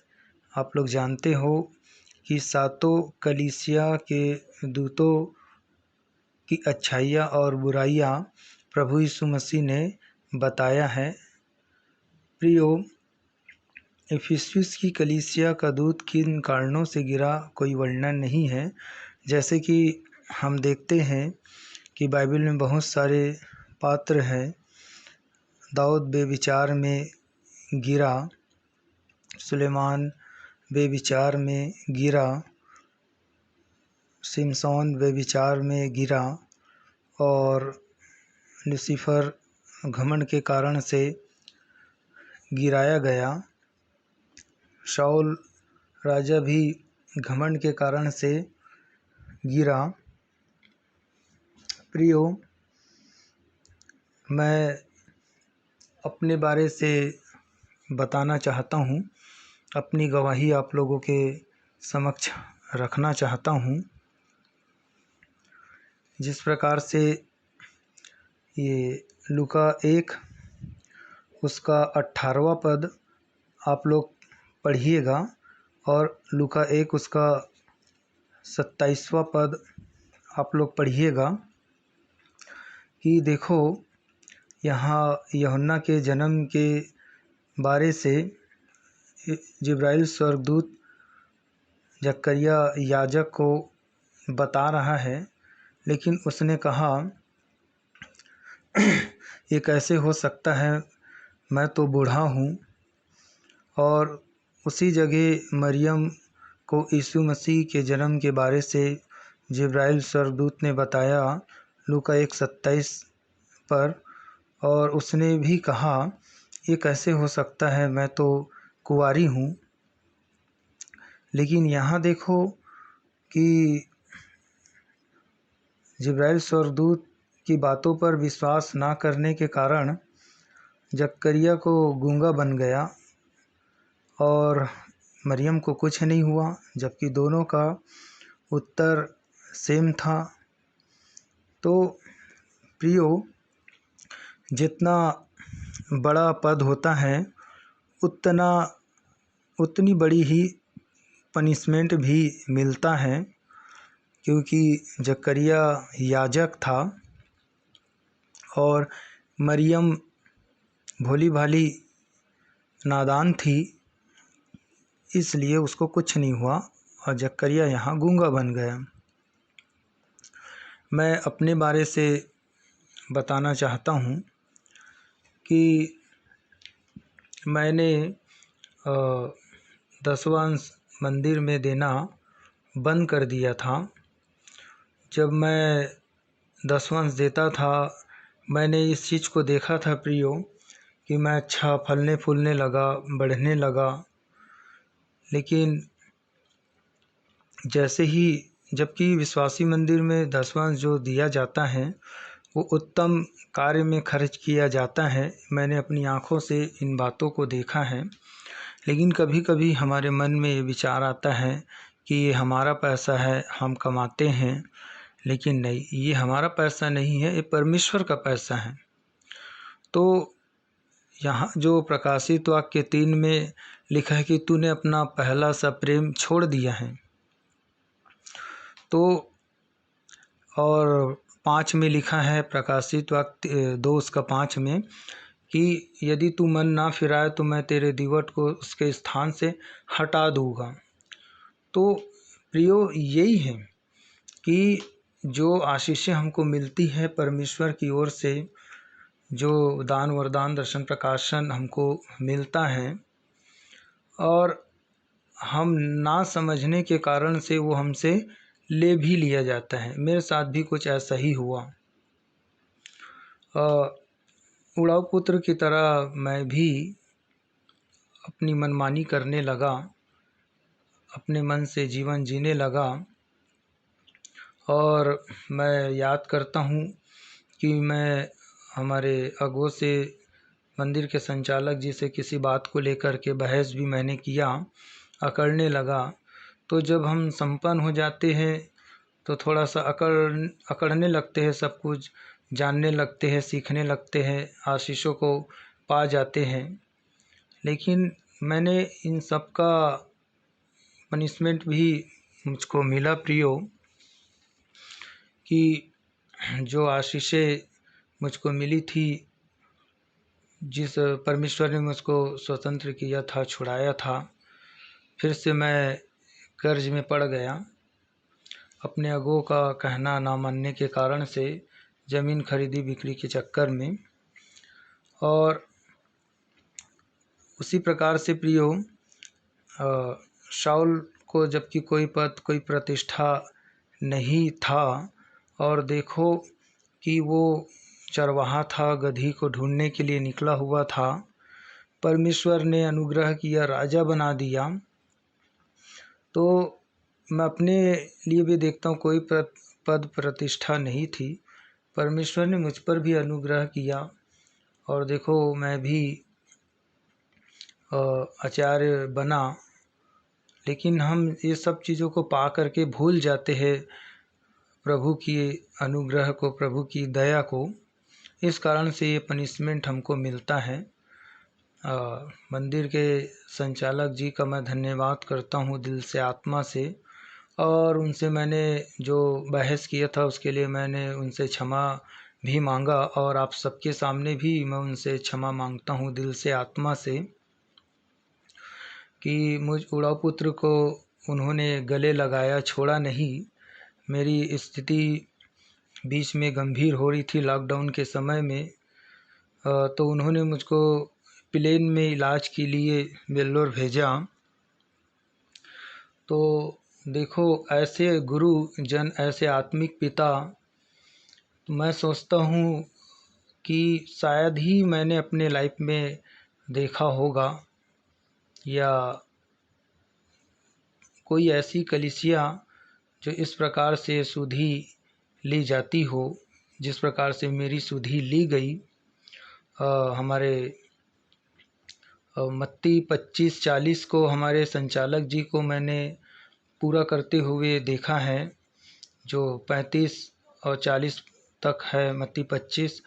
आप लोग जानते हो कि 7 कलीसिया के दूतों की अच्छाइयाँ और बुराइयाँ प्रभु यीशु मसीह ने बताया है। प्रियो, इफिसियस की कलीसिया का दूत किन कारणों से गिरा कोई वर्णन नहीं है। जैसे कि हम देखते हैं कि बाइबल में बहुत सारे पात्र हैं। दाऊद बेविचार में गिरा, सुलेमान बेविचार में गिरा, सिमसोन बेविचार में गिरा और लूसीफर घमंड के कारण से गिराया गया। शाऊल राजा भी घमंड के कारण से गिरा। प्रियो, मैं अपने बारे से बताना चाहता हूँ, अपनी गवाही आप लोगों के समक्ष रखना चाहता हूँ। जिस प्रकार से ये लूका 1 उसका 18वां पद आप लोग पढ़िएगा और लूका 1 उसका 27वां पद आप लोग पढ़िएगा कि देखो यहाँ यूहन्ना के जन्म के बारे से जिब्राइल स्वर्गदूत जकरिया याजक को बता रहा है। लेकिन उसने कहा ये कैसे हो सकता है, मैं तो बूढ़ा हूँ। और उसी जगह मरियम को यीशु मसीह के जन्म के बारे से जिब्राइल स्वर्गदूत ने बताया लूका 1:27 पर। और उसने भी कहा ये कैसे हो सकता है, मैं तो कुंवारी हूँ। लेकिन यहाँ देखो कि जिब्राइल स्वर्गदूत की बातों पर विश्वास ना करने के कारण जकरिया को गूंगा बन गया और मरियम को कुछ नहीं हुआ, जबकि दोनों का उत्तर सेम था। तो प्रियो, जितना बड़ा पद होता है उतनी बड़ी ही पनिशमेंट भी मिलता है, क्योंकि जकरिया याजक था और मरियम भोली भाली नादान थी, इसलिए उसको कुछ नहीं हुआ और जकरिया यहाँ गूंगा बन गया। मैं अपने बारे से बताना चाहता हूँ कि मैंने 10वां अंश मंदिर में देना बंद कर दिया था। जब मैं 10वां अंश देता था, मैंने इस चीज़ को देखा था प्रियो कि मैं अच्छा फलने फूलने लगा, बढ़ने लगा। लेकिन जैसे ही, जबकि विश्वासी मंदिर में 10वां अंश जो दिया जाता है वो उत्तम कार्य में खर्च किया जाता है। मैंने अपनी आँखों से इन बातों को देखा है। लेकिन कभी कभी हमारे मन में ये विचार आता है कि ये हमारा पैसा है, हम कमाते हैं। लेकिन नहीं, ये हमारा पैसा नहीं है, ये परमेश्वर का पैसा है। तो यहाँ जो प्रकाशित वाक्य 3 में लिखा है कि तूने अपना पहला सा प्रेम छोड़ दिया है, तो और 5 में लिखा है, प्रकाशित वाक्य 2 उसका 5 में, कि यदि तू मन ना फिराए तो मैं तेरे दीवट को उसके स्थान से हटा दूँगा। तो प्रियो, यही है कि जो आशीषें हमको मिलती है परमेश्वर की ओर से, जो दान वरदान दर्शन प्रकाशन हमको मिलता है, और हम ना समझने के कारण से वो हमसे ले भी लिया जाता है। मेरे साथ भी कुछ ऐसा ही हुआ। उड़ाऊ पुत्र की तरह मैं भी अपनी मनमानी करने लगा, अपने मन से जीवन जीने लगा। और मैं याद करता हूँ कि मैं हमारे अगुओं से, मंदिर के संचालक जी से किसी बात को लेकर के बहस भी मैंने किया, अकड़ने लगा। तो जब हम संपन्न हो जाते हैं तो थोड़ा सा अकड़ने लगते हैं, सब कुछ जानने लगते हैं, सीखने लगते हैं, आशीषों को पा जाते हैं। लेकिन मैंने इन सब का पनिशमेंट भी मुझको मिला प्रियो, कि जो आशीषें मुझको मिली थी, जिस परमेश्वर ने मुझको स्वतंत्र किया था, छुड़ाया था, फिर से मैं कर्ज में पड़ गया। अपने अगुओं का कहना ना मानने के कारण से, ज़मीन खरीदी बिक्री के चक्कर में। और उसी प्रकार से प्रियो, शाऊल को जबकि कोई पद कोई प्रतिष्ठा नहीं था, और देखो कि वो चरवाहा था, गधी को ढूंढने के लिए निकला हुआ था, परमेश्वर ने अनुग्रह किया, राजा बना दिया। तो मैं अपने लिए भी देखता हूँ कोई पद प्रतिष्ठा नहीं थी, परमेश्वर ने मुझ पर भी अनुग्रह किया, और देखो मैं भी आचार्य बना। लेकिन हम ये सब चीज़ों को पा करके भूल जाते हैं प्रभु की अनुग्रह को, प्रभु की दया को। इस कारण से ये पनिशमेंट हमको मिलता है। मंदिर के संचालक जी का मैं धन्यवाद करता हूँ दिल से, आत्मा से। और उनसे मैंने जो बहस किया था उसके लिए मैंने उनसे क्षमा भी मांगा, और आप सबके सामने भी मैं उनसे क्षमा मांगता हूँ दिल से, आत्मा से, कि मुझ उड़ाऊ पुत्र को उन्होंने गले लगाया, छोड़ा नहीं। मेरी स्थिति बीच में गंभीर हो रही थी लॉकडाउन के समय में, तो उन्होंने मुझको प्लेन में इलाज के लिए वेल्लोर भेजा। तो देखो ऐसे गुरु जन, ऐसे आत्मिक पिता, तो मैं सोचता हूँ कि शायद ही मैंने अपने लाइफ में देखा होगा, या कोई ऐसी कलीसिया जो इस प्रकार से सुधि ली जाती हो, जिस प्रकार से मेरी सुधि ली गई। हमारे मत्ती 25-40 को हमारे संचालक जी को मैंने पूरा करते हुए देखा है, जो 35 और 40 तक है मत्ती 25,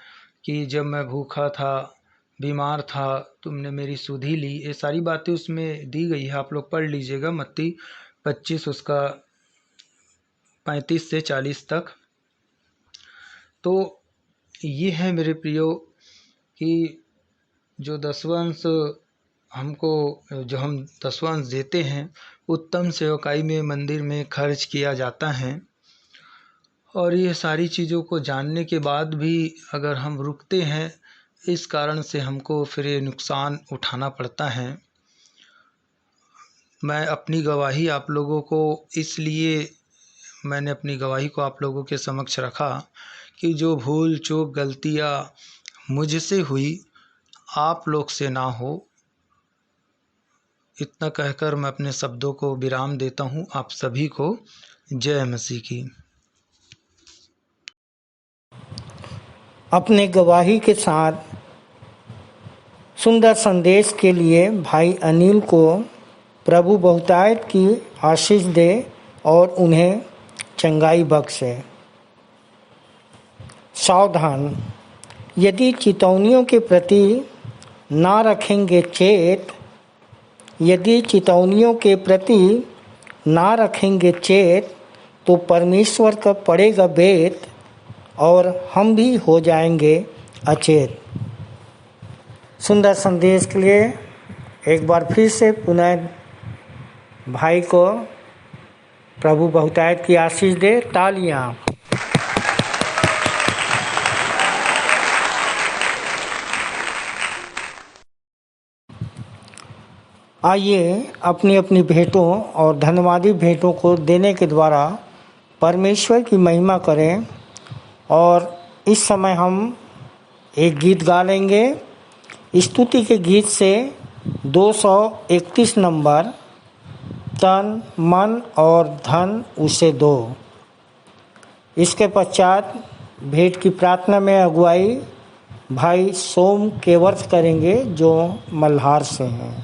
कि जब मैं भूखा था, बीमार था, तुमने मेरी सुधि ली। ये सारी बातें उसमें दी गई है, आप लोग पढ़ लीजिएगा मत्ती 25 उसका 35 से 40 तक। तो ये है मेरे प्रियो कि जो दसवंश हमको, जो हम दसवंश देते हैं, उत्तम सेवकाई में मंदिर में खर्च किया जाता है। और ये सारी चीज़ों को जानने के बाद भी अगर हम रुकते हैं, इस कारण से हमको फिर ये नुकसान उठाना पड़ता है। मैं अपनी गवाही आप लोगों को, इसलिए मैंने अपनी गवाही को आप लोगों के समक्ष रखा कि जो भूल चूक गलतियाँ मुझसे हुई, आप लोग से ना हो। इतना कहकर मैं अपने शब्दों को विराम देता हूँ। आप सभी को जय मसीह की। अपने गवाही के साथ सुंदर संदेश के लिए भाई अनिल को प्रभु बहुतायत की आशीष दे और उन्हें चंगाई बख्शे। सावधान, यदि चेतावनियों के प्रति ना रखेंगे चेत, यदि चेतावनियों के प्रति ना रखेंगे चेत, तो परमेश्वर का पड़ेगा बेत और हम भी हो जाएंगे अचेत। सुंदर संदेश के लिए एक बार फिर से पुनः भाई को प्रभु बहुतायत की आशीष दे। तालियां। आइए अपनी अपनी भेंटों और धन्यवादी भेंटों को देने के द्वारा परमेश्वर की महिमा करें। और इस समय हम एक गीत गा लेंगे। स्तुति के गीत से 231 नंबर, तन मन और धन उसे दो। इसके पश्चात भेंट की प्रार्थना में अगुवाई भाई सोम केवर्थ करेंगे जो मल्हार से हैं।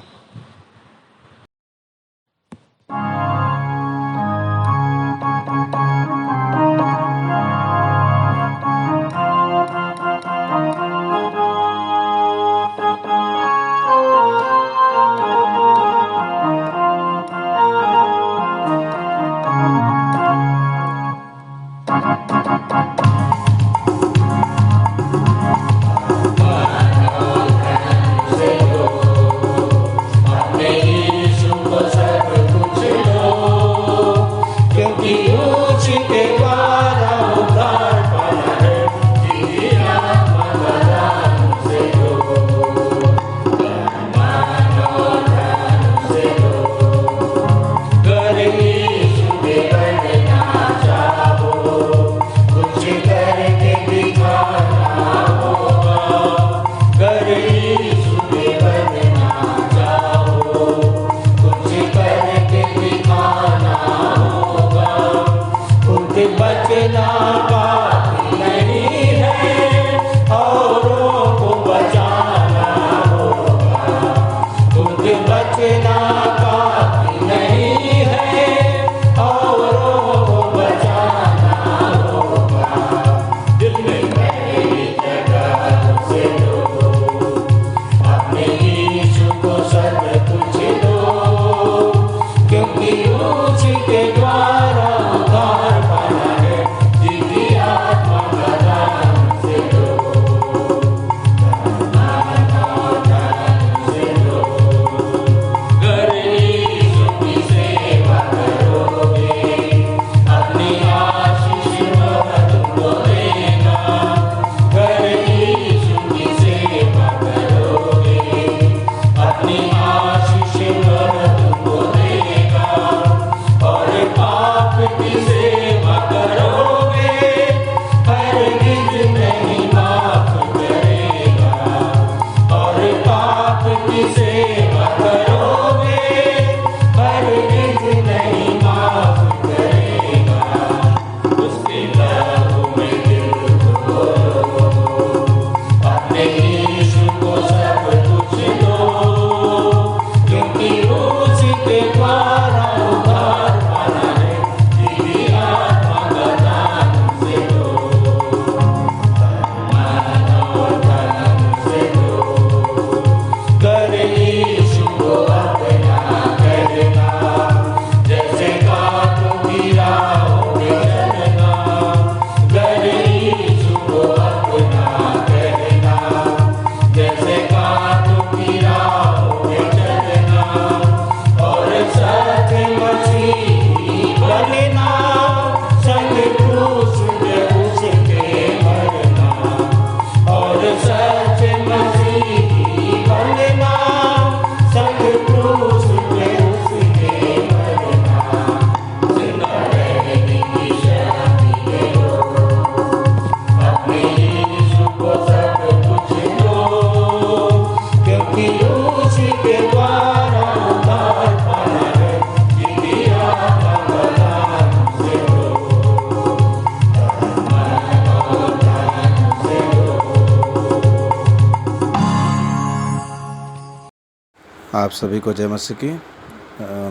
आप सभी को जय मसीह की।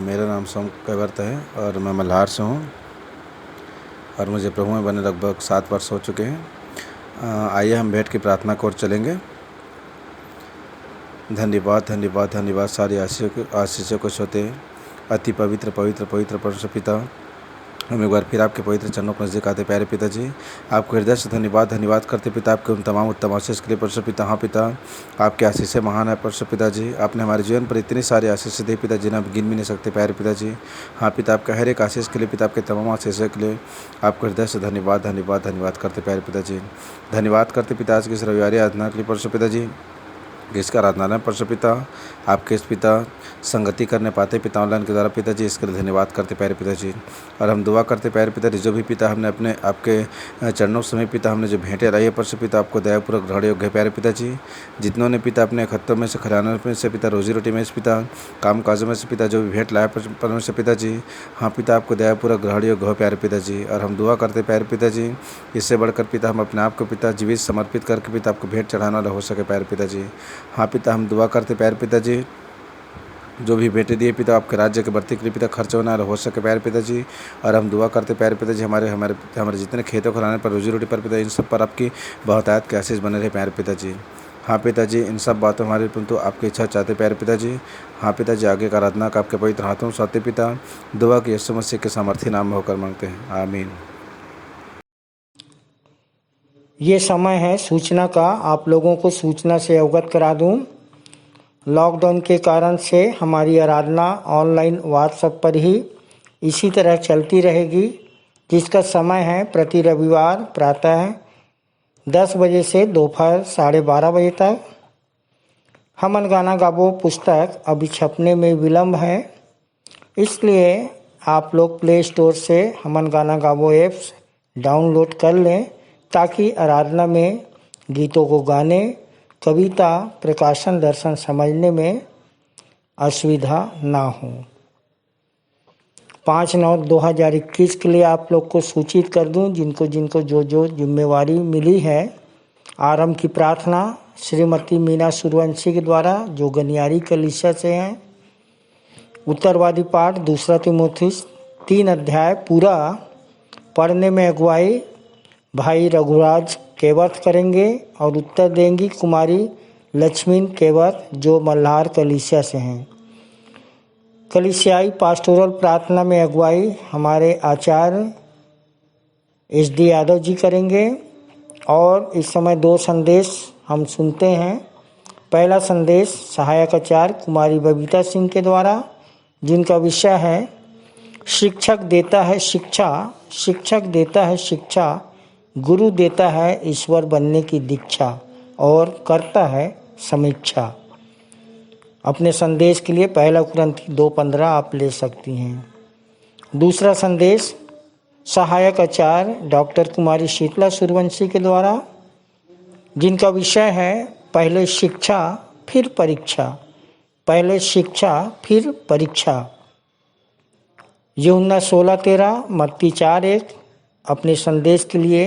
मेरा नाम सोम केवर्थ है और मैं मल्हार से हूँ और मुझे प्रभु में बने लगभग 7 वर्ष हो चुके हैं। आइए हम भेंट की प्रार्थना को ओर चलेंगे। धन्यवाद धन्यवाद धन्यवाद सारी आशीषों को सोते अति पवित्र पवित्र पवित्र परमेश्वर पिता, हम एक बार फिर आपके पवित्र चरणों पर नजदीक आते प्यारे पिताजी, आपको हृदय से धन्यवाद करते पिता, आपके उन तमाम उत्तम आशीष के लिए परमेश्वर पिता। हाँ पिता, आपकी आशीषें महान है परमेश्वर पिताजी। आपने हमारे जीवन पर इतनी सारी आशीष दी पिता जिन्हें आप गिन भी नहीं सकते प्यारे पिताजी। हाँ पिता, आपका हर एक आशीष के लिए पिता, आपके तमाम आशीषों के लिए आपको हृदय से धन्यवाद करते प्यारे पिताजी। धन्यवाद करते पिता आज की इस रविवारी आराधना के लिए परमेश्वर पिताजी। इसका आराधनालय परशु पिता आपके इस पिता संगति करने पाते पिता ऑनलाइन के द्वारा पिताजी, इसके लिए धन्यवाद करते प्यारे पिताजी। और हम दुआ करते प्यारे पिताजी, जो भी पिता हमने अपने आपके चरणों समय पिता हमने जो भेंटें लाई है परशु पिता आपको दयापूर्वक ग्रहण योग्य प्यारे पिताजी। जितनों ने पिता अपने खत्तों में से खजानों में से पिता रोजी रोटी में से पिता काम काजों में से पिता जो भी भेंट लाया परमेश्वर पिताजी, हाँ पिता आपको दयापूर्वक ग्रहण योग्य हो प्यारे पिताजी। और हम दुआ करते प्यारे पिताजी, इससे बढ़कर पिता हम अपने आप को पिता जीवित समर्पित करके पिता आपको भेंट चढ़ाना वाला हो सके प्यारे पिताजी। हाँ पिता हम दुआ करते प्यारे पिताजी, जो भी बेटे दिए पिता आपके राज्य के बढ़ती के लिए पिता खर्च होना हो सके प्यारे पिताजी। और हम दुआ करते प्यारे पिताजी, हमारे जितने खेतों खिलाने पर रोजी रोटी पर पिता इन सब पर आपकी बहुतायत के आशीष बने रहे प्यारे पिताजी। हाँ पिताजी, इन सब बातों हमारे परंतु आपकी इच्छा चाहते प्यारे पिताजी। हाँ पिताजी, आगे का आराधना का आपके पवित्र हाथों में सौंपते पिता, दुआ की यीशु मसीह के सामर्थी नाम में होकर मांगते हैं, आमीन। ये समय है सूचना का। आप लोगों को सूचना से अवगत करा दूं, लॉकडाउन के कारण से हमारी आराधना ऑनलाइन व्हाट्सएप पर ही इसी तरह चलती रहेगी, जिसका समय है प्रति रविवार प्रातः 10 बजे से दोपहर 12:30 बजे तक। हमन गाना गाबो पुस्तक अभी छपने में विलम्ब है, इसलिए आप लोग प्ले स्टोर से हमन गाना गाबो ऐप्स डाउनलोड कर लें, ताकि आराधना में गीतों को गाने, कविता, प्रकाशन, दर्शन समझने में असुविधा ना हो। 5/9/2021 के लिए आप लोग को सूचित कर दूं, जिनको जिनको जो जो जिम्मेवारी मिली है। आरंभ की प्रार्थना श्रीमती मीना सूर्यवंशी के द्वारा, जो गनियारी कलीसिया से हैं। उत्तरवादी पाठ 2 तीमुथियुस 3 अध्याय पूरा पढ़ने में अगुवाई भाई रघुराज केवट करेंगे और उत्तर देंगी कुमारी लक्ष्मीन केवट, जो मल्हार कलीसिया से हैं। कलीसियाई पास्टोरल प्रार्थना में अगुवाई हमारे आचार्य SD यादव जी करेंगे। और इस समय 2 संदेश हम सुनते हैं। पहला संदेश सहायक आचार्य कुमारी बबीता सिंह के द्वारा, जिनका विषय है शिक्षक देता है शिक्षा, शिक्षक देता है शिक्षा, गुरु देता है ईश्वर बनने की दीक्षा और करता है समीक्षा। अपने संदेश के लिए 1 कुरिन्थी 2:15 आप ले सकती हैं। दूसरा संदेश सहायक आचार्य डॉक्टर कुमारी शीतला सूर्यवंशी के द्वारा, जिनका विषय है पहले शिक्षा फिर परीक्षा, पहले शिक्षा फिर परीक्षा। यूहन्ना 16:13, मत्ती 4:1 अपने संदेश के लिए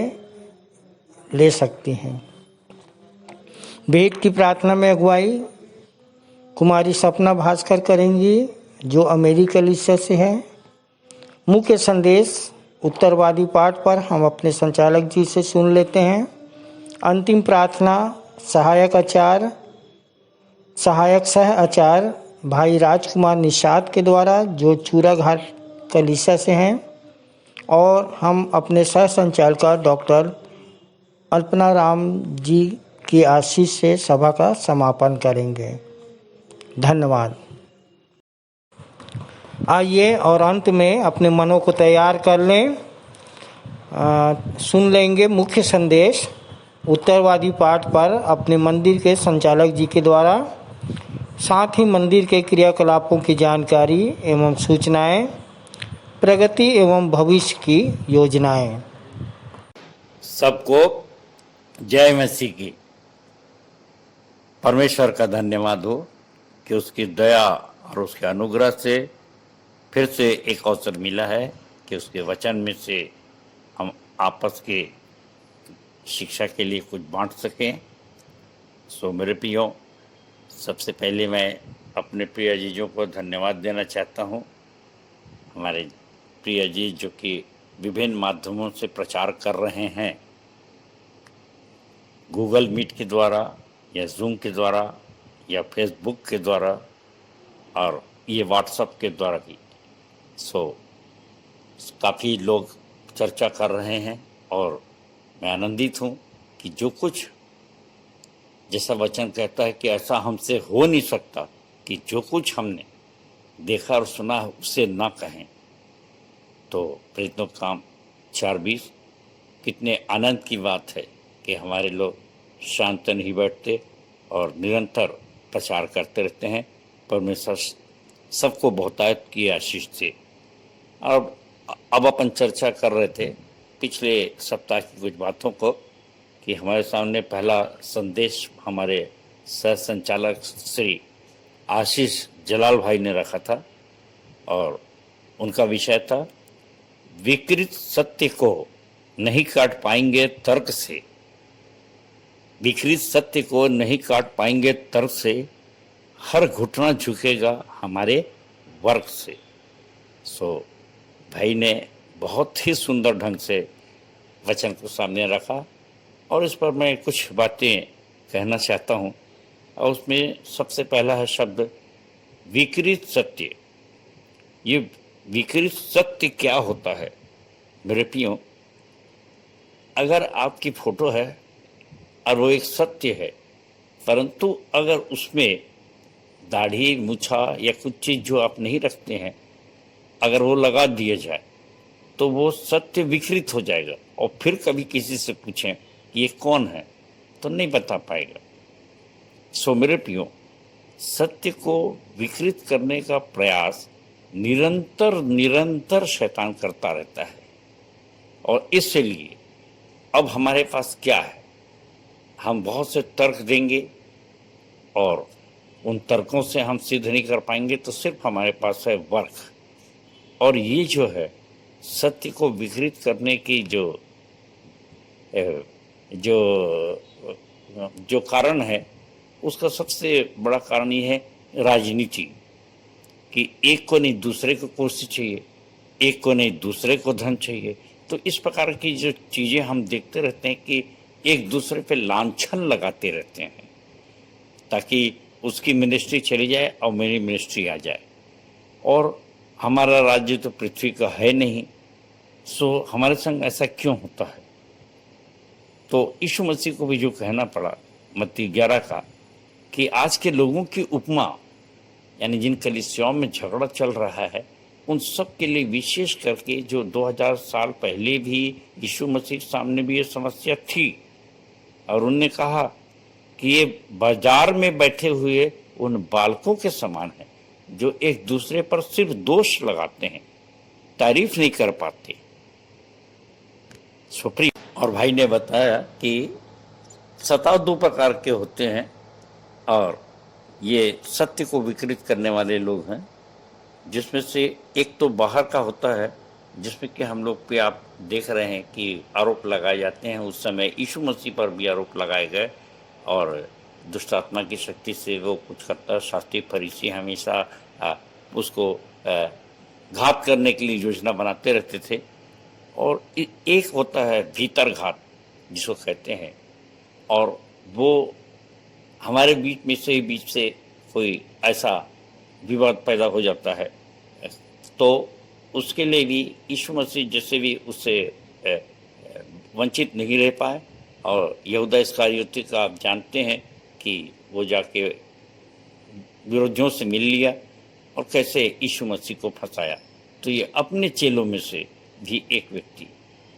ले सकते हैं। भेंट की प्रार्थना में अगुवाई कुमारी सपना भास्कर करेंगी, जो अमेरिका कलीसिया से है। मुख्य संदेश उत्तरवादी पाठ पर हम अपने संचालक जी से सुन लेते हैं। अंतिम प्रार्थना सहायक सह आचार्य भाई राजकुमार निषाद के द्वारा, जो चूराघाट कलीसिया से हैं। और हम अपने सह संचालक डॉक्टर अल्पना राम जी की आशीष से सभा का समापन करेंगे। धन्यवाद। आइए और अंत में अपने मनों को तैयार कर लें। सुन लेंगे मुख्य संदेश उत्तरवादी पाठ पर अपने मंदिर के संचालक जी के द्वारा, साथ ही मंदिर के क्रियाकलापों की जानकारी एवं सूचनाएं, प्रगति एवं भविष्य की योजनाएं। सबको जय मसीह की। परमेश्वर का धन्यवाद हो कि उसकी दया और उसके अनुग्रह से फिर से एक अवसर मिला है कि उसके वचन में से हम आपस के शिक्षा के लिए कुछ बांट सकें। सो मेरे प्रियो, सबसे पहले मैं अपने प्रिय अजीजों को धन्यवाद देना चाहता हूं। हमारे प्रिय अजीज जो कि विभिन्न माध्यमों से प्रचार कर रहे हैं, गूगल मीट के द्वारा या जूम के द्वारा या फेसबुक के द्वारा और ये व्हाट्सएप के द्वारा भी। सो काफ़ी लोग चर्चा कर रहे हैं और मैं आनंदित हूँ कि जो कुछ जैसा वचन कहता है कि ऐसा हमसे हो नहीं सकता कि जो कुछ हमने देखा और सुना है उसे ना कहें। तो प्रेरितों का काम 4:20, कितने आनंद की बात है कि हमारे लोग शांत नहीं बैठते और निरंतर प्रचार करते रहते हैं। परमेश्वर सबको बहुतायत की आशीष दे। अब अपन चर्चा कर रहे थे पिछले सप्ताह की कुछ बातों को कि हमारे सामने पहला संदेश हमारे सह संचालक श्री आशीष जलाल भाई ने रखा था और उनका विषय था विकृत सत्य को नहीं काट पाएंगे तर्क से। विकृत सत्य को नहीं काट पाएंगे तर्क से, हर घुटना झुकेगा हमारे वर्क से। सो भाई ने बहुत ही सुंदर ढंग से वचन को सामने रखा और इस पर मैं कुछ बातें कहना चाहता हूँ। और उसमें सबसे पहला है शब्द विकृत सत्य। ये विकृत सत्य क्या होता है मेरे प्रियो? अगर आपकी फोटो है और वो एक सत्य है, परंतु अगर उसमें दाढ़ी मूछा या कुछ चीज़ जो आप नहीं रखते हैं अगर वो लगा दिया जाए तो वो सत्य विकृत हो जाएगा। और फिर कभी किसी से पूछें कि ये कौन है तो नहीं बता पाएगा। सो मेरे प्रियो, सत्य को विकृत करने का प्रयास निरंतर शैतान करता रहता है। और इसलिए अब हमारे पास क्या है? हम बहुत से तर्क देंगे और उन तर्कों से हम सिद्ध नहीं कर पाएंगे, तो सिर्फ हमारे पास है वर्क। और ये जो है सत्य को विकृत करने की जो कारण है, उसका सबसे बड़ा कारण ये है राजनीति, कि एक को नहीं दूसरे को कुर्सी चाहिए, एक को नहीं दूसरे को धन चाहिए। तो इस प्रकार की जो चीज़ें हम देखते रहते हैं कि एक दूसरे पे लांछन लगाते रहते हैं ताकि उसकी मिनिस्ट्री चली जाए और मेरी मिनिस्ट्री आ जाए। और हमारा राज्य तो पृथ्वी का है नहीं, सो हमारे संग ऐसा क्यों होता है? तो यीशु मसीह को भी जो कहना पड़ा मत्ती 11 का कि आज के लोगों की उपमा, यानी जिन कलीसियाओं में झगड़ा चल रहा है, उन सब के लिए विशेष करके जो 2000 साल पहले भी यीशु मसीह के सामने भी ये समस्या थी। और उनने कहा कि ये बाजार में बैठे हुए उन बालकों के समान है जो एक दूसरे पर सिर्फ दोष लगाते हैं, तारीफ नहीं कर पाते। सुप्रीम और भाई ने बताया कि 7 प्रकार के होते हैं और ये सत्य को विकृत करने वाले लोग हैं, जिसमें से एक तो बाहर का होता है, जिसमें कि हम लोग पे आप देख रहे हैं कि आरोप लगाए जाते हैं। उस समय यीशु मसीह पर भी आरोप लगाए गए और दुष्ट आत्मा की शक्ति से वो कुछ करता। शास्त्री फरीसी हमेशा उसको घात करने के लिए योजना बनाते रहते थे। और एक होता है भीतर घात जिसको कहते हैं, और वो हमारे बीच से कोई ऐसा विवाद पैदा हो जाता है तो उसके लिए भी यीशु मसीह जैसे भी उससे वंचित नहीं रह पाए। और यहूदा इस्करियोती का आप जानते हैं कि वो जाके विरोधियों से मिल लिया और कैसे यीशु मसीह को फंसाया। तो ये अपने चेलों में से भी एक व्यक्ति।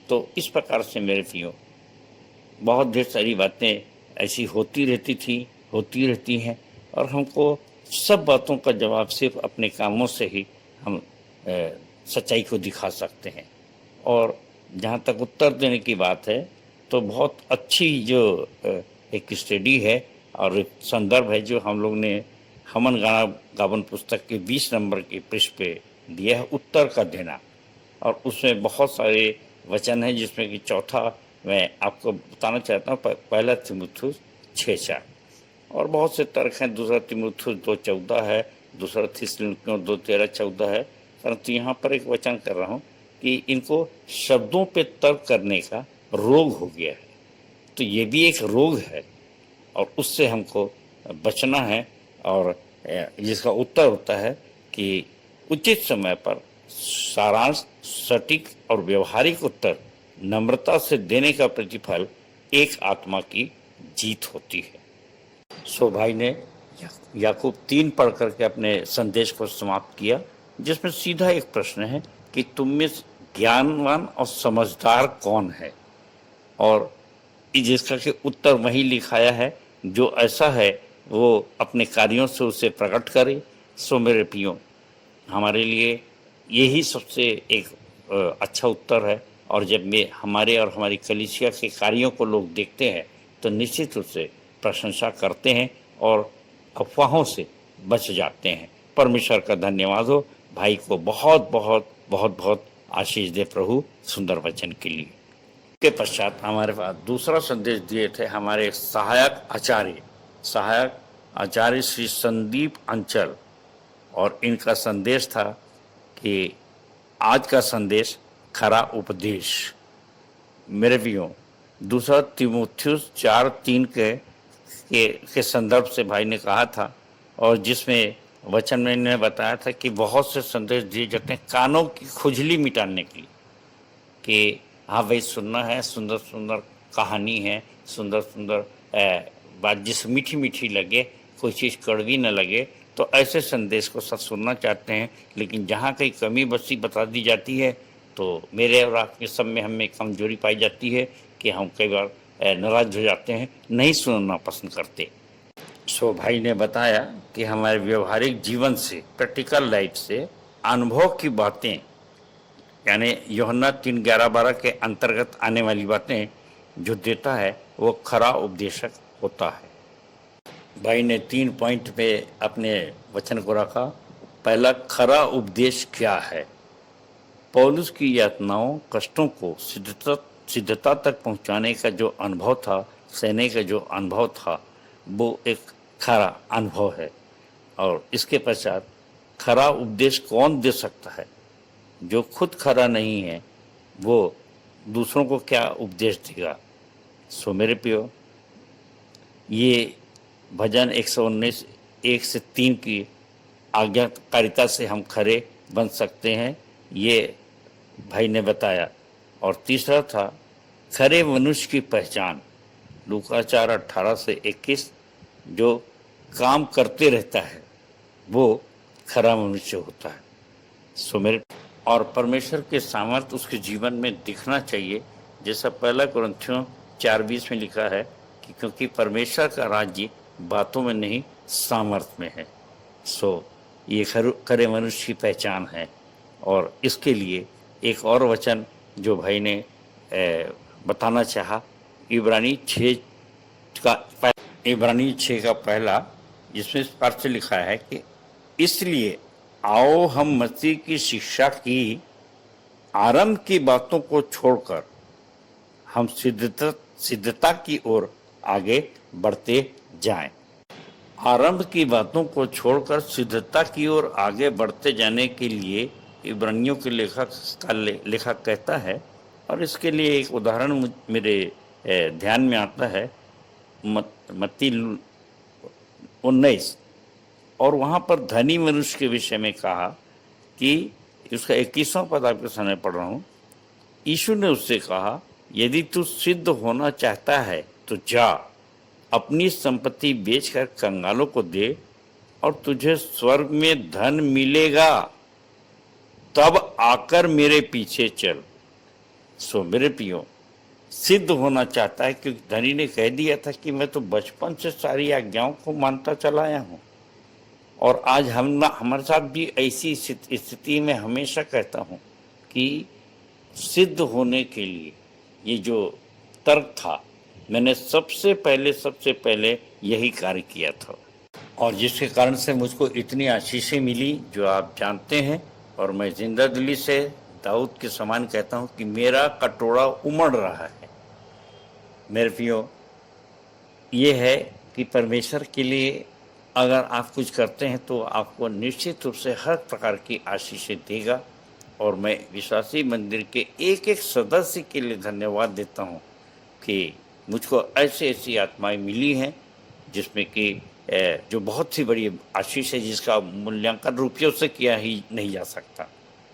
तो इस प्रकार से मेरे प्रियो बहुत ढेर सारी बातें ऐसी होती रहती हैं और हमको सब बातों का जवाब सिर्फ अपने कामों से ही हम सच्चाई को दिखा सकते हैं। और जहाँ तक उत्तर देने की बात है तो बहुत अच्छी जो एक स्टडी है और एक संदर्भ है जो हम लोग ने हमन गाना गावन पुस्तक के 20 नंबर के पृष्ठ पे दिया है, उत्तर का देना। और उसमें बहुत सारे वचन हैं, जिसमें कि चौथा मैं आपको बताना चाहता हूँ, पहला तीमुथियुस 6:4 और बहुत से तर्क हैं। दूसरा तीमुथियुस 2:14 है, दूसरा थिस्सलुनीकियों 2:13-14 है। परंतु यहाँ पर एक वचन कर रहा हूँ कि इनको शब्दों पे तर्क करने का रोग हो गया है। तो ये भी एक रोग है और उससे हमको बचना है। और जिसका उत्तर होता है कि उचित समय पर सारांश, सटीक और व्यवहारिक उत्तर नम्रता से देने का प्रतिफल एक आत्मा की जीत होती है। सो भाई ने याकूब 3 पढ़ करके अपने संदेश को समाप्त किया, जिसमें सीधा एक प्रश्न है कि तुम में ज्ञानवान और समझदार कौन है? और जिसका कि उत्तर वही लिखाया है जो ऐसा है वो अपने कार्यों से उसे प्रकट करे। सो मेरे प्रियो, हमारे लिए यही सबसे एक अच्छा उत्तर है। और जब में हमारे और हमारी कलीसिया के कार्यों को लोग देखते हैं तो निश्चित रूप से प्रशंसा करते हैं और अफवाहों से बच जाते हैं। परमेश्वर का धन्यवाद हो। भाई को बहुत बहुत बहुत बहुत आशीष दे प्रभु सुंदर वचन के लिए। के पश्चात हमारे पास दूसरा संदेश दिए थे हमारे सहायक आचार्य श्री संदीप अंचल, और इनका संदेश था कि आज का संदेश खरा उपदेश। मेरे प्रियो, दूसरा तीमुथियुस 4:3 के संदर्भ से भाई ने कहा था, और जिसमें वचन में इन्होंने बताया था कि बहुत से संदेश दिए जाते हैं कानों की खुजली मिटाने के लिए, कि हाँ भाई सुनना है, सुंदर सुंदर कहानी है, सुंदर सुंदर बात जिस मीठी मीठी लगे, कोई चीज़ कड़वी न लगे, तो ऐसे संदेश को सब सुनना चाहते हैं। लेकिन जहाँ कहीं कमी बसी बता दी जाती है तो मेरे और आपके सब में हमें कमजोरी पाई जाती है कि हम कई बार नाराज हो जाते हैं, नहीं सुनना पसंद करते। सो भाई ने बताया कि हमारे व्यवहारिक जीवन से, प्रैक्टिकल लाइफ से अनुभव की बातें, यानी यूहन्ना 3:11-12 के अंतर्गत आने वाली बातें जो देता है वो खरा उपदेशक होता है। भाई ने 3 पॉइंट पे अपने वचन को रखा। पहला, खरा उपदेश क्या है। पौलुस की यातनाओं, कष्टों को सिद्धता तक पहुंचाने का जो अनुभव था, सहने का जो अनुभव था, वो एक खरा अनुभव है। और इसके पश्चात खरा उपदेश कौन दे सकता है। जो खुद खरा नहीं है वो दूसरों को क्या उपदेश देगा। सो मेरे प्रियो, ये भजन 119 1 से 3 की आज्ञाकारिता से हम खरे बन सकते हैं, ये भाई ने बताया। और तीसरा था खरे मनुष्य की पहचान, लूका 4:18 से 21, जो काम करते रहता है वो खरा मनुष्य होता है। सो मेरे और परमेश्वर के सामर्थ्य उसके जीवन में दिखना चाहिए, जैसा 1 कुरिन्थियों 4:20 में लिखा है कि क्योंकि परमेश्वर का राज्य बातों में नहीं सामर्थ्य में है। सो ये खरे मनुष्य की पहचान है। और इसके लिए एक और वचन जो भाई ने बताना चाहा, इब्रानी 6 का पहला, जिसमें स्पष्ट लिखा है कि इसलिए आओ हम मसीह की शिक्षा की आरंभ की बातों को छोड़कर हम सिद्धता की ओर आगे बढ़ते जाएं। आरंभ की बातों को छोड़कर सिद्धता की ओर आगे बढ़ते जाने के लिए इब्रानियों के लेखक कहता है। और इसके लिए एक उदाहरण मेरे ध्यान में आता है, मत्ती 19, और वहाँ पर धनी मनुष्य के विषय में कहा कि उसका 21वां पद आपके सामने पढ़ रहा हूँ। यीशु ने उससे कहा, यदि तू सिद्ध होना चाहता है तो जा, अपनी संपत्ति बेचकर कंगालों को दे और तुझे स्वर्ग में धन मिलेगा, तब आकर मेरे पीछे चल। सो मेरे प्रियो, सिद्ध होना चाहता है, क्योंकि धनी ने कह दिया था कि मैं तो बचपन से सारी आज्ञाओं को मानता चला आया हूँ। और आज हमारे साथ भी ऐसी स्थिति में हमेशा कहता हूँ कि सिद्ध होने के लिए ये जो तर्क था, मैंने सबसे पहले यही कार्य किया था, और जिसके कारण से मुझको इतनी आशीषें मिली जो आप जानते हैं। और मैं जिंदा दिली से दाऊद के समान कहता हूँ कि मेरा कटोरा उमड़ रहा है। मेरे प्रियो, ये है कि परमेश्वर के लिए अगर आप कुछ करते हैं तो आपको निश्चित रूप से हर प्रकार की आशीषें देगा। और मैं विश्वासी मंदिर के एक एक सदस्य के लिए धन्यवाद देता हूँ कि मुझको ऐसी आत्माएं मिली हैं जिसमें कि जो बहुत सी बड़ी आशीष है, जिसका मूल्यांकन रुपयों से किया ही नहीं जा सकता।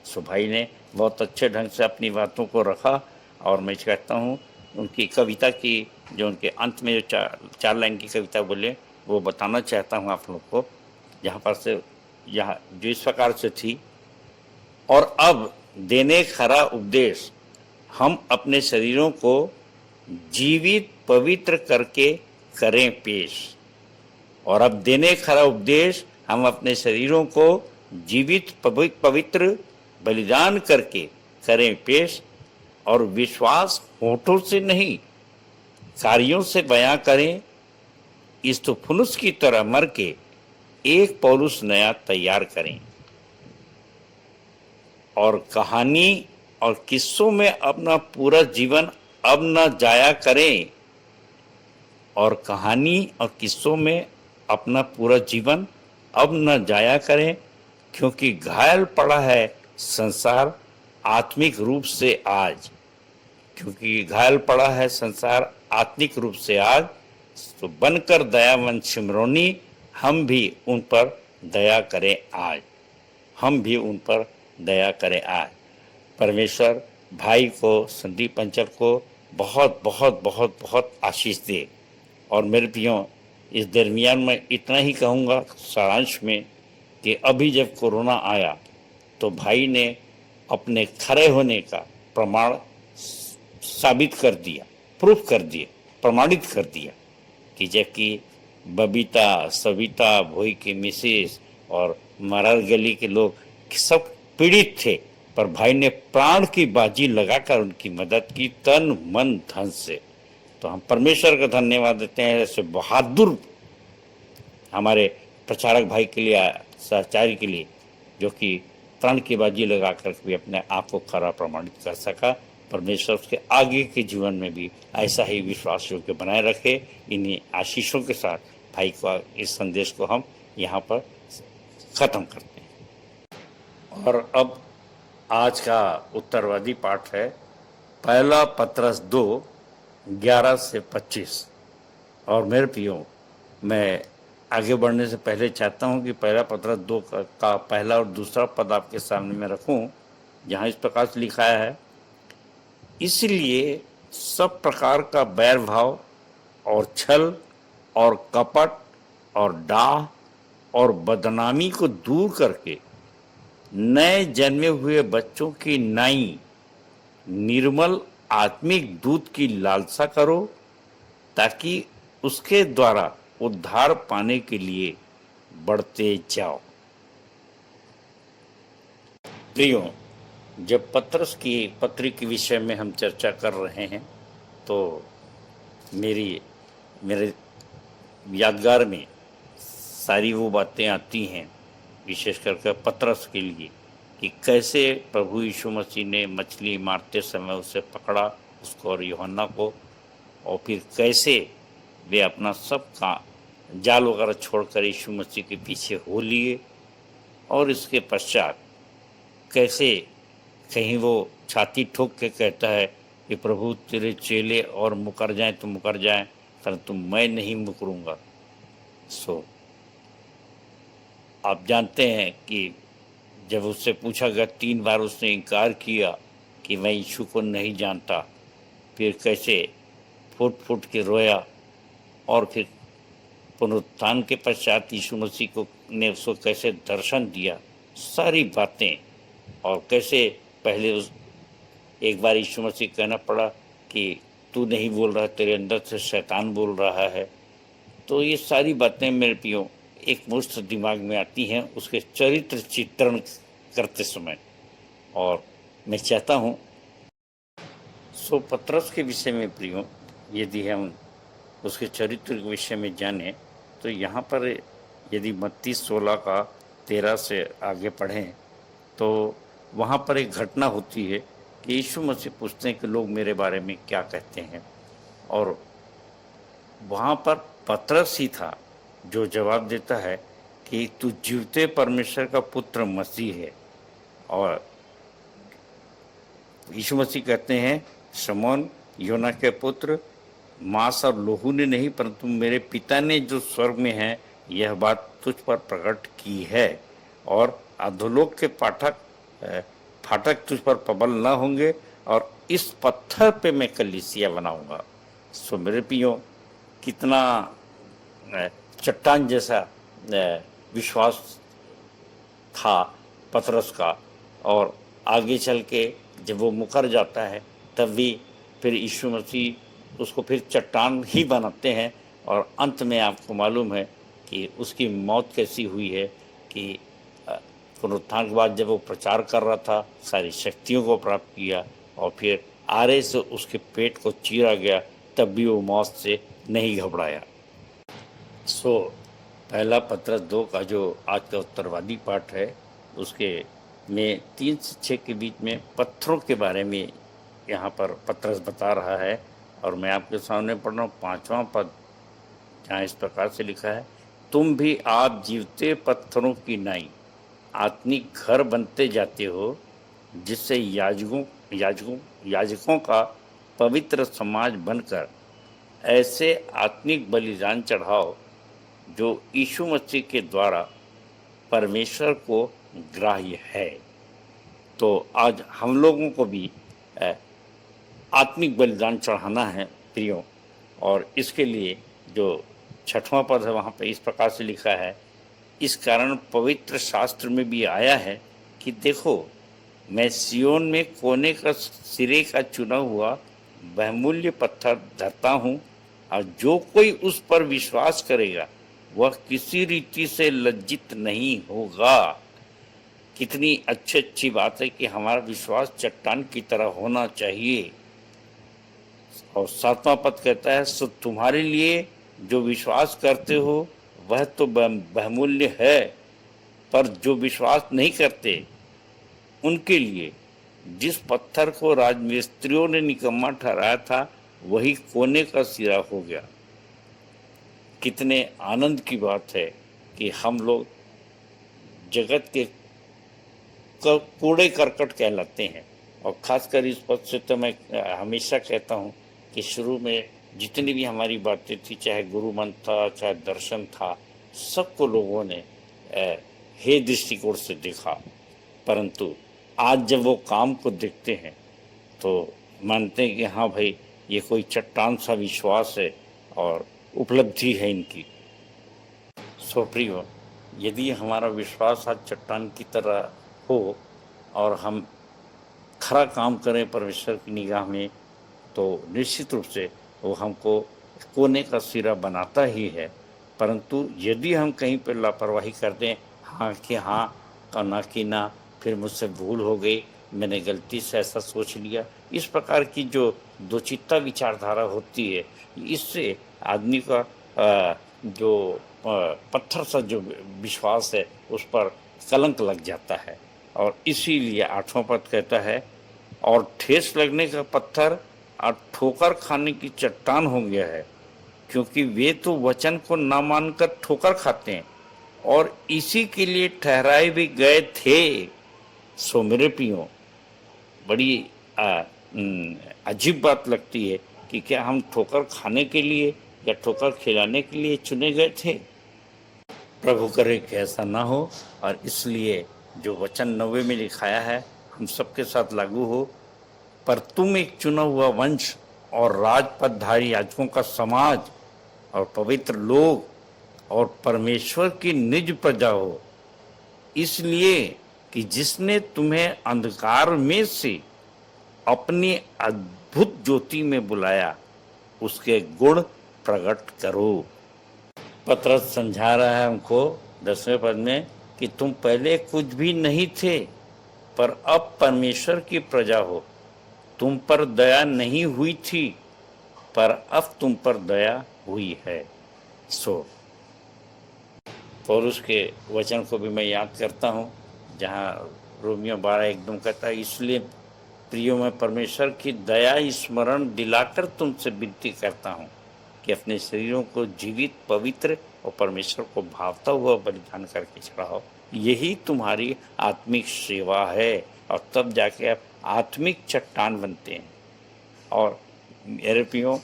सो भाई ने बहुत अच्छे ढंग से अपनी बातों को रखा। और मैं कहता हूँ उनकी कविता की जो उनके अंत में जो 4 लाइन की कविता बोले, वो बताना चाहता हूँ आप लोग को, यहाँ जो इस प्रकार से थी। और अब देने खरा उपदेश, हम अपने शरीरों को जीवित पवित्र करके करें पेश। और अब देने खरा उपदेश हम अपने शरीरों को जीवित पवित्र बलिदान करके करें पेश, और विश्वास होठों से नहीं कार्यों से बयां करें। इस्तफनुस की तरह मर के एक पौलुस नया तैयार करें, और कहानी और किस्सों में अपना पूरा जीवन अब न जाया करें, और कहानी और किस्सों में अपना पूरा जीवन अब न जाया करें, क्योंकि घायल पड़ा है संसार आत्मिक रूप से आज। क्योंकि घायल पड़ा है संसार आत्मिक रूप से आज, तो बनकर दयावंत शिमरोनी हम भी उन पर दया करें आज। हम भी उन पर दया करें आज। परमेश्वर भाई को, संदीप पंचल को बहुत बहुत बहुत बहुत आशीष दे। और मेरे प्रियो, इस दरमियान में इतना ही कहूँगा सारांश में कि अभी जब कोरोना आया तो भाई ने अपने खरे होने का प्रमाण साबित कर दिया, प्रूफ कर दिया, प्रमाणित कर दिया कि जबकि बबीता, सविता, भोई के मिसेस और मरार गली के लोग सब पीड़ित थे, पर भाई ने प्राण की बाजी लगाकर उनकी मदद की तन मन धन से। तो हम परमेश्वर का धन्यवाद देते हैं ऐसे बहादुर हमारे प्रचारक भाई के लिए, सहचारी के लिए, जो कि प्राण की बाजी लगाकर भी अपने आप को खरा प्रमाणित कर सका। परमेश्वर उसके आगे के जीवन में भी ऐसा ही विश्वास योग्य बनाए रखे। इन्हीं आशीषों के साथ भाई को इस संदेश को हम यहाँ पर ख़त्म करते हैं। और अब आज का उत्तरवादी पाठ है पहला पत्रस 2:11 से 25। और मेरे प्रियो, मैं आगे बढ़ने से पहले चाहता हूं कि पहला पत्रस 2 का पहला और दूसरा पद आपके सामने में रखूं, जहां इस प्रकार से लिखा है, इसलिए सब प्रकार का बैर भाव और छल और कपट और डाह और बदनामी को दूर करके नए जन्मे हुए बच्चों की नाई निर्मल आत्मिक दूध की लालसा करो, ताकि उसके द्वारा उद्धार पाने के लिए बढ़ते जाओ। प्रियो, जब पत्रस की पत्री के विषय में हम चर्चा कर रहे हैं तो मेरे यादगार में सारी वो बातें आती हैं, विशेष करके पत्रस के लिए, कि कैसे प्रभु यीशु मसीह ने मछली मारते समय उसे पकड़ा, उसको और यूहन्ना को, और फिर कैसे वे अपना सब का जाल वगैरह छोड़कर यीशु मसीह के पीछे हो लिए। और इसके पश्चात कैसे कहीं वो छाती ठोक के कहता है कि प्रभु तेरे चेले और मुकर जाएं तो मुकर जाएं, परंतु मैं नहीं मुकरूंगा। सो आप जानते हैं कि जब उससे पूछा गया 3 बार उसने इनकार किया कि मैं यीशु को नहीं जानता, फिर कैसे फुट फुट के रोया, और फिर पुनरुत्थान के पश्चात यीशु मसीह को ने उसको कैसे दर्शन दिया, सारी बातें। और कैसे पहले एक बार यीशु मसीह कहना पड़ा कि तू नहीं बोल रहा, तेरे अंदर से शैतान बोल रहा है। तो ये सारी बातें मेरे प्रियो एक मुश्त दिमाग में आती हैं उसके चरित्र चित्रण करते समय। और मैं चाहता हूँ सो पत्रस के विषय में प्रियो, यदि हम उसके चरित्र के विषय में जाने तो यहाँ पर यदि मत्ती 16 का 13 से आगे पढ़ें तो वहाँ पर एक घटना होती है कि यीशु मसीह पूछते हैं कि लोग मेरे बारे में क्या कहते हैं, और वहाँ पर पत्रस ही था जो जवाब देता है कि तू जीवते परमेश्वर का पुत्र मसीह है। और यीशु मसीह कहते हैं, शमौन योना के पुत्र, मांस और लोहू ने नहीं परंतु मेरे पिता ने जो स्वर्ग में है यह बात तुझ पर प्रकट की है, और अधोलोक के फाटक तुझ पर प्रबल न होंगे, और इस पत्थर पे मैं कलीसिया बनाऊंगा। सो मेरे प्रियो, कितना चट्टान जैसा विश्वास था पतरस का। और आगे चल के जब वो मुकर जाता है तब भी फिर यीशु मसीह उसको फिर चट्टान ही बनाते हैं, और अंत में आपको मालूम है कि उसकी मौत कैसी हुई है कि पुनरुत्थान के बाद जब वो प्रचार कर रहा था सारी शक्तियों को प्राप्त किया और फिर आरे से उसके पेट को चीरा गया, तब भी वो मौत से नहीं घबराया। सो पहला पत्रस 2 का जो आज का उत्तरवादी पाठ है उसके में 3 से 6 के बीच में पत्थरों के बारे में यहाँ पर पत्रस बता रहा है। और मैं आपके सामने पढ़ रहा हूँ 5वां पद, जहाँ इस प्रकार से लिखा है, तुम भी आप जीवते पत्थरों की नाई आत्मिक घर बनते जाते हो, जिससे याजकों का पवित्र समाज बनकर ऐसे आत्मिक बलिदान चढ़ाओ जो यीशु मसीह के द्वारा परमेश्वर को ग्राह्य है। तो आज हम लोगों को भी आत्मिक बलिदान चढ़ाना है प्रियो, और इसके लिए जो 6वां पद है वहाँ पे इस प्रकार से लिखा है, इस कारण पवित्र शास्त्र में भी आया है कि देखो मैं सियोन में कोने का सिरे का चुना हुआ बहुमूल्य पत्थर धरता हूँ, और जो कोई उस पर विश्वास करेगा वह किसी रीति से लज्जित नहीं होगा। कितनी अच्छी बात है कि हमारा विश्वास चट्टान की तरह होना चाहिए। और 7वां पद कहता है, सो तुम्हारे लिए जो विश्वास करते हो वह तो बहुमूल्य है, पर जो विश्वास नहीं करते उनके लिए जिस पत्थर को राजमिस्त्रियों ने निकम्मा ठहराया था वही कोने का सिरा हो गया। कितने आनंद की बात है कि हम लोग जगत के कूड़े करकट कहलाते हैं। और खासकर इस पद से तो मैं हमेशा कहता हूँ कि शुरू में जितनी भी हमारी बातें थी, चाहे गुरु मंत्र था, चाहे दर्शन था, सबको लोगों ने हे दृष्टिकोण से देखा, परंतु आज जब वो काम को देखते हैं तो मानते हैं कि हाँ भाई ये कोई चट्टान सा विश्वास है और उपलब्धि है इनकी। सो प्रियो, यदि हमारा विश्वास आज चट्टान की तरह हो और हम खरा काम करें परमेश्वर की निगाह में, तो निश्चित रूप से वो हमको कोने का सिरा बनाता ही है। परंतु यदि हम कहीं पर लापरवाही कर दें, हाँ कि हाँ ना कि ना, फिर मुझसे भूल हो गई, मैंने गलती से ऐसा सोच लिया, इस प्रकार की जो दोचित्ता विचारधारा होती है, इससे आदमी का जो पत्थर सा जो विश्वास है उस पर कलंक लग जाता है। और इसीलिए 8वां पद कहता है, और ठेस लगने का पत्थर और ठोकर खाने की चट्टान हो गया है, क्योंकि वे तो वचन को ना मानकर ठोकर खाते हैं और इसी के लिए ठहराए भी गए थे। सो मेरे प्रियो, बड़ी अजीब बात लगती है कि क्या हम ठोकर खाने के लिए या ठोकर खिलाने के लिए चुने गए थे। प्रभु करे कि ऐसा ना हो, और इसलिए जो वचन 9 में लिखाया है हम सबके साथ लागू हो। पर तुम एक चुना हुआ वंश और राजपदधारी याजकों का समाज और पवित्र लोग और परमेश्वर की निज प्रजा हो, इसलिए कि जिसने तुम्हें अंधकार में से अपनी अद्भुत ज्योति में बुलाया उसके गुण प्रकट करो। पत्रस समझा रहा है हमको 10वें पद में कि तुम पहले कुछ भी नहीं थे, पर अब परमेश्वर की प्रजा हो। तुम पर दया नहीं हुई थी, पर अब तुम पर दया हुई है। सो पौलुस के वचन को भी मैं याद करता हूँ, जहाँ रोमियो 12:1 कहता है, इसलिए प्रियो मैं परमेश्वर की दया स्मरण दिलाकर तुमसे विनती करता हूँ कि अपने शरीरों को जीवित, पवित्र और परमेश्वर को भावता हुआ बलिदान करके चढ़ाओ। यही तुम्हारी आत्मिक सेवा है, और तब जाके आप आत्मिक चट्टान बनते हैं। और मेरे प्रियो,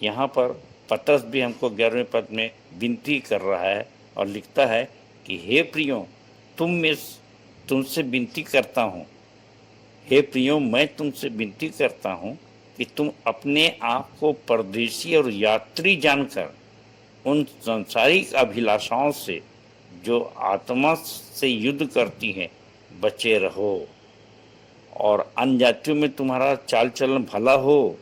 यहाँ पर पत्रस भी हमको 11वें पद में विनती कर रहा है और लिखता है कि हे प्रियो, तुमसे विनती करता हूँ, हे प्रियो मैं तुमसे विनती करता हूँ कि तुम अपने आप को परदेशी और यात्री जानकर उन सांसारिक अभिलाषाओं से जो आत्मा से युद्ध करती हैं बचे रहो, और अन्य जातियों में तुम्हारा चाल चलन भला हो,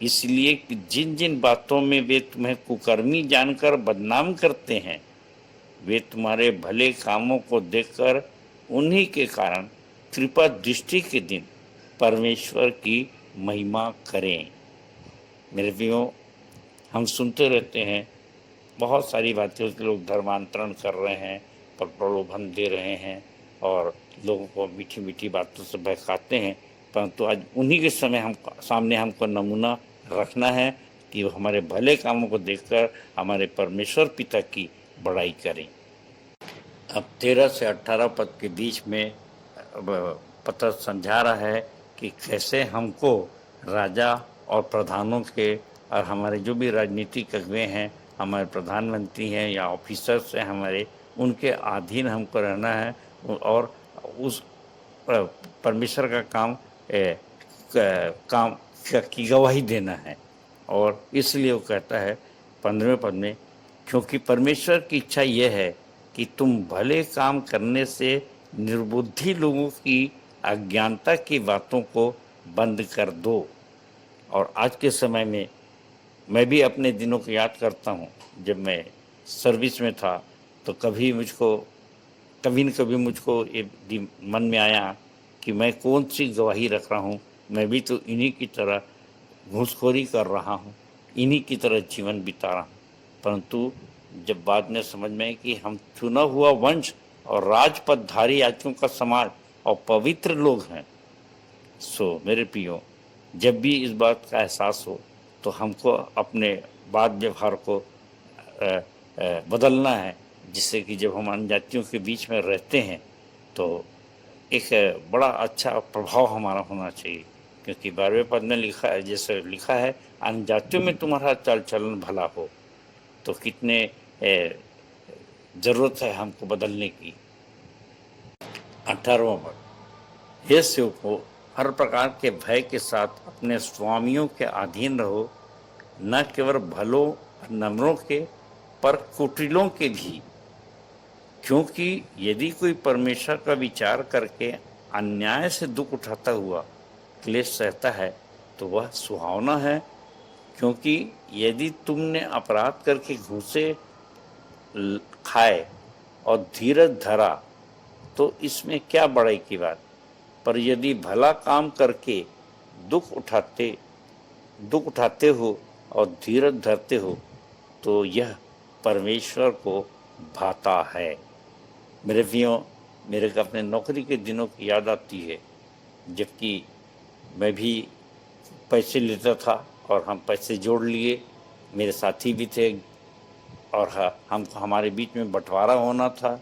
इसलिए कि जिन जिन बातों में वे तुम्हें कुकर्मी जानकर बदनाम करते हैं, वे तुम्हारे भले कामों को देखकर उन्हीं के कारण कृपा दृष्टि के दिन परमेश्वर की महिमा करें। मेरे प्रियो, हम सुनते रहते हैं बहुत सारी बातें कि लोग धर्मांतरण कर रहे हैं, प्रलोभन दे रहे हैं और लोगों को मीठी मीठी बातों से बहकाते हैं, परंतु आज उन्हीं के सामने हमको नमूना रखना है कि वो हमारे भले कामों को देखकर हमारे परमेश्वर पिता की बड़ाई करें। अब 13 से 18 पद के बीच में पत्र समझा रहा है कि कैसे हमको राजा और प्रधानों के और हमारे जो भी राजनीतिक अगुवे हैं, हमारे प्रधानमंत्री हैं या ऑफिसर्स हैं हमारे, उनके अधीन हमको रहना है और उस परमेश्वर का काम की गवाही देना है। और इसलिए वो कहता है 15वें पद में, क्योंकि परमेश्वर की इच्छा यह है कि तुम भले काम करने से निर्बुद्धि लोगों की अज्ञानता की बातों को बंद कर दो। और आज के समय में मैं भी अपने दिनों को याद करता हूँ, जब मैं सर्विस में था तो कभी न कभी मुझको ये मन में आया कि मैं कौन सी गवाही रख रहा हूँ, मैं भी तो इन्हीं की तरह घूसखोरी कर रहा हूँ, इन्हीं की तरह जीवन बिता रहा हूँ। परंतु जब बाद में समझ में कि हम चुना हुआ वंश और राजपदधारी याजकों का समाज और पवित्र लोग हैं, सो मेरे प्रियो, जब भी इस बात का एहसास हो तो हमको अपने बात व्यवहार को बदलना है, जिससे कि जब हम अन्य जातियों के बीच में रहते हैं तो एक बड़ा अच्छा प्रभाव हमारा होना चाहिए। क्योंकि 12वें पद में लिखा है, जैसे लिखा है, अन्य जातियों में तुम्हारा चाल चलन भला हो, तो कितने ज़रूरत है हमको बदलने की। 18वां पद, हे सेवकों, हर प्रकार के भय के साथ अपने स्वामियों के अधीन रहो, न केवल भलों और नम्रों के पर कुटिलों के भी, क्योंकि यदि कोई परमेश्वर का विचार करके अन्याय से दुख उठाता हुआ क्लेश सहता है तो वह सुहावना है। क्योंकि यदि तुमने अपराध करके घूसे खाए और धीरज धरा तो इसमें क्या बड़ाई की बात, पर यदि भला काम करके दुख उठाते हो और धीरज धरते हो तो यह परमेश्वर को भाता है। मेरे प्रियो, मेरे को अपने नौकरी के दिनों की याद आती है, जबकि मैं भी पैसे लेता था और हम पैसे जोड़ लिए, मेरे साथी भी थे और हमको हमारे बीच में बंटवारा होना था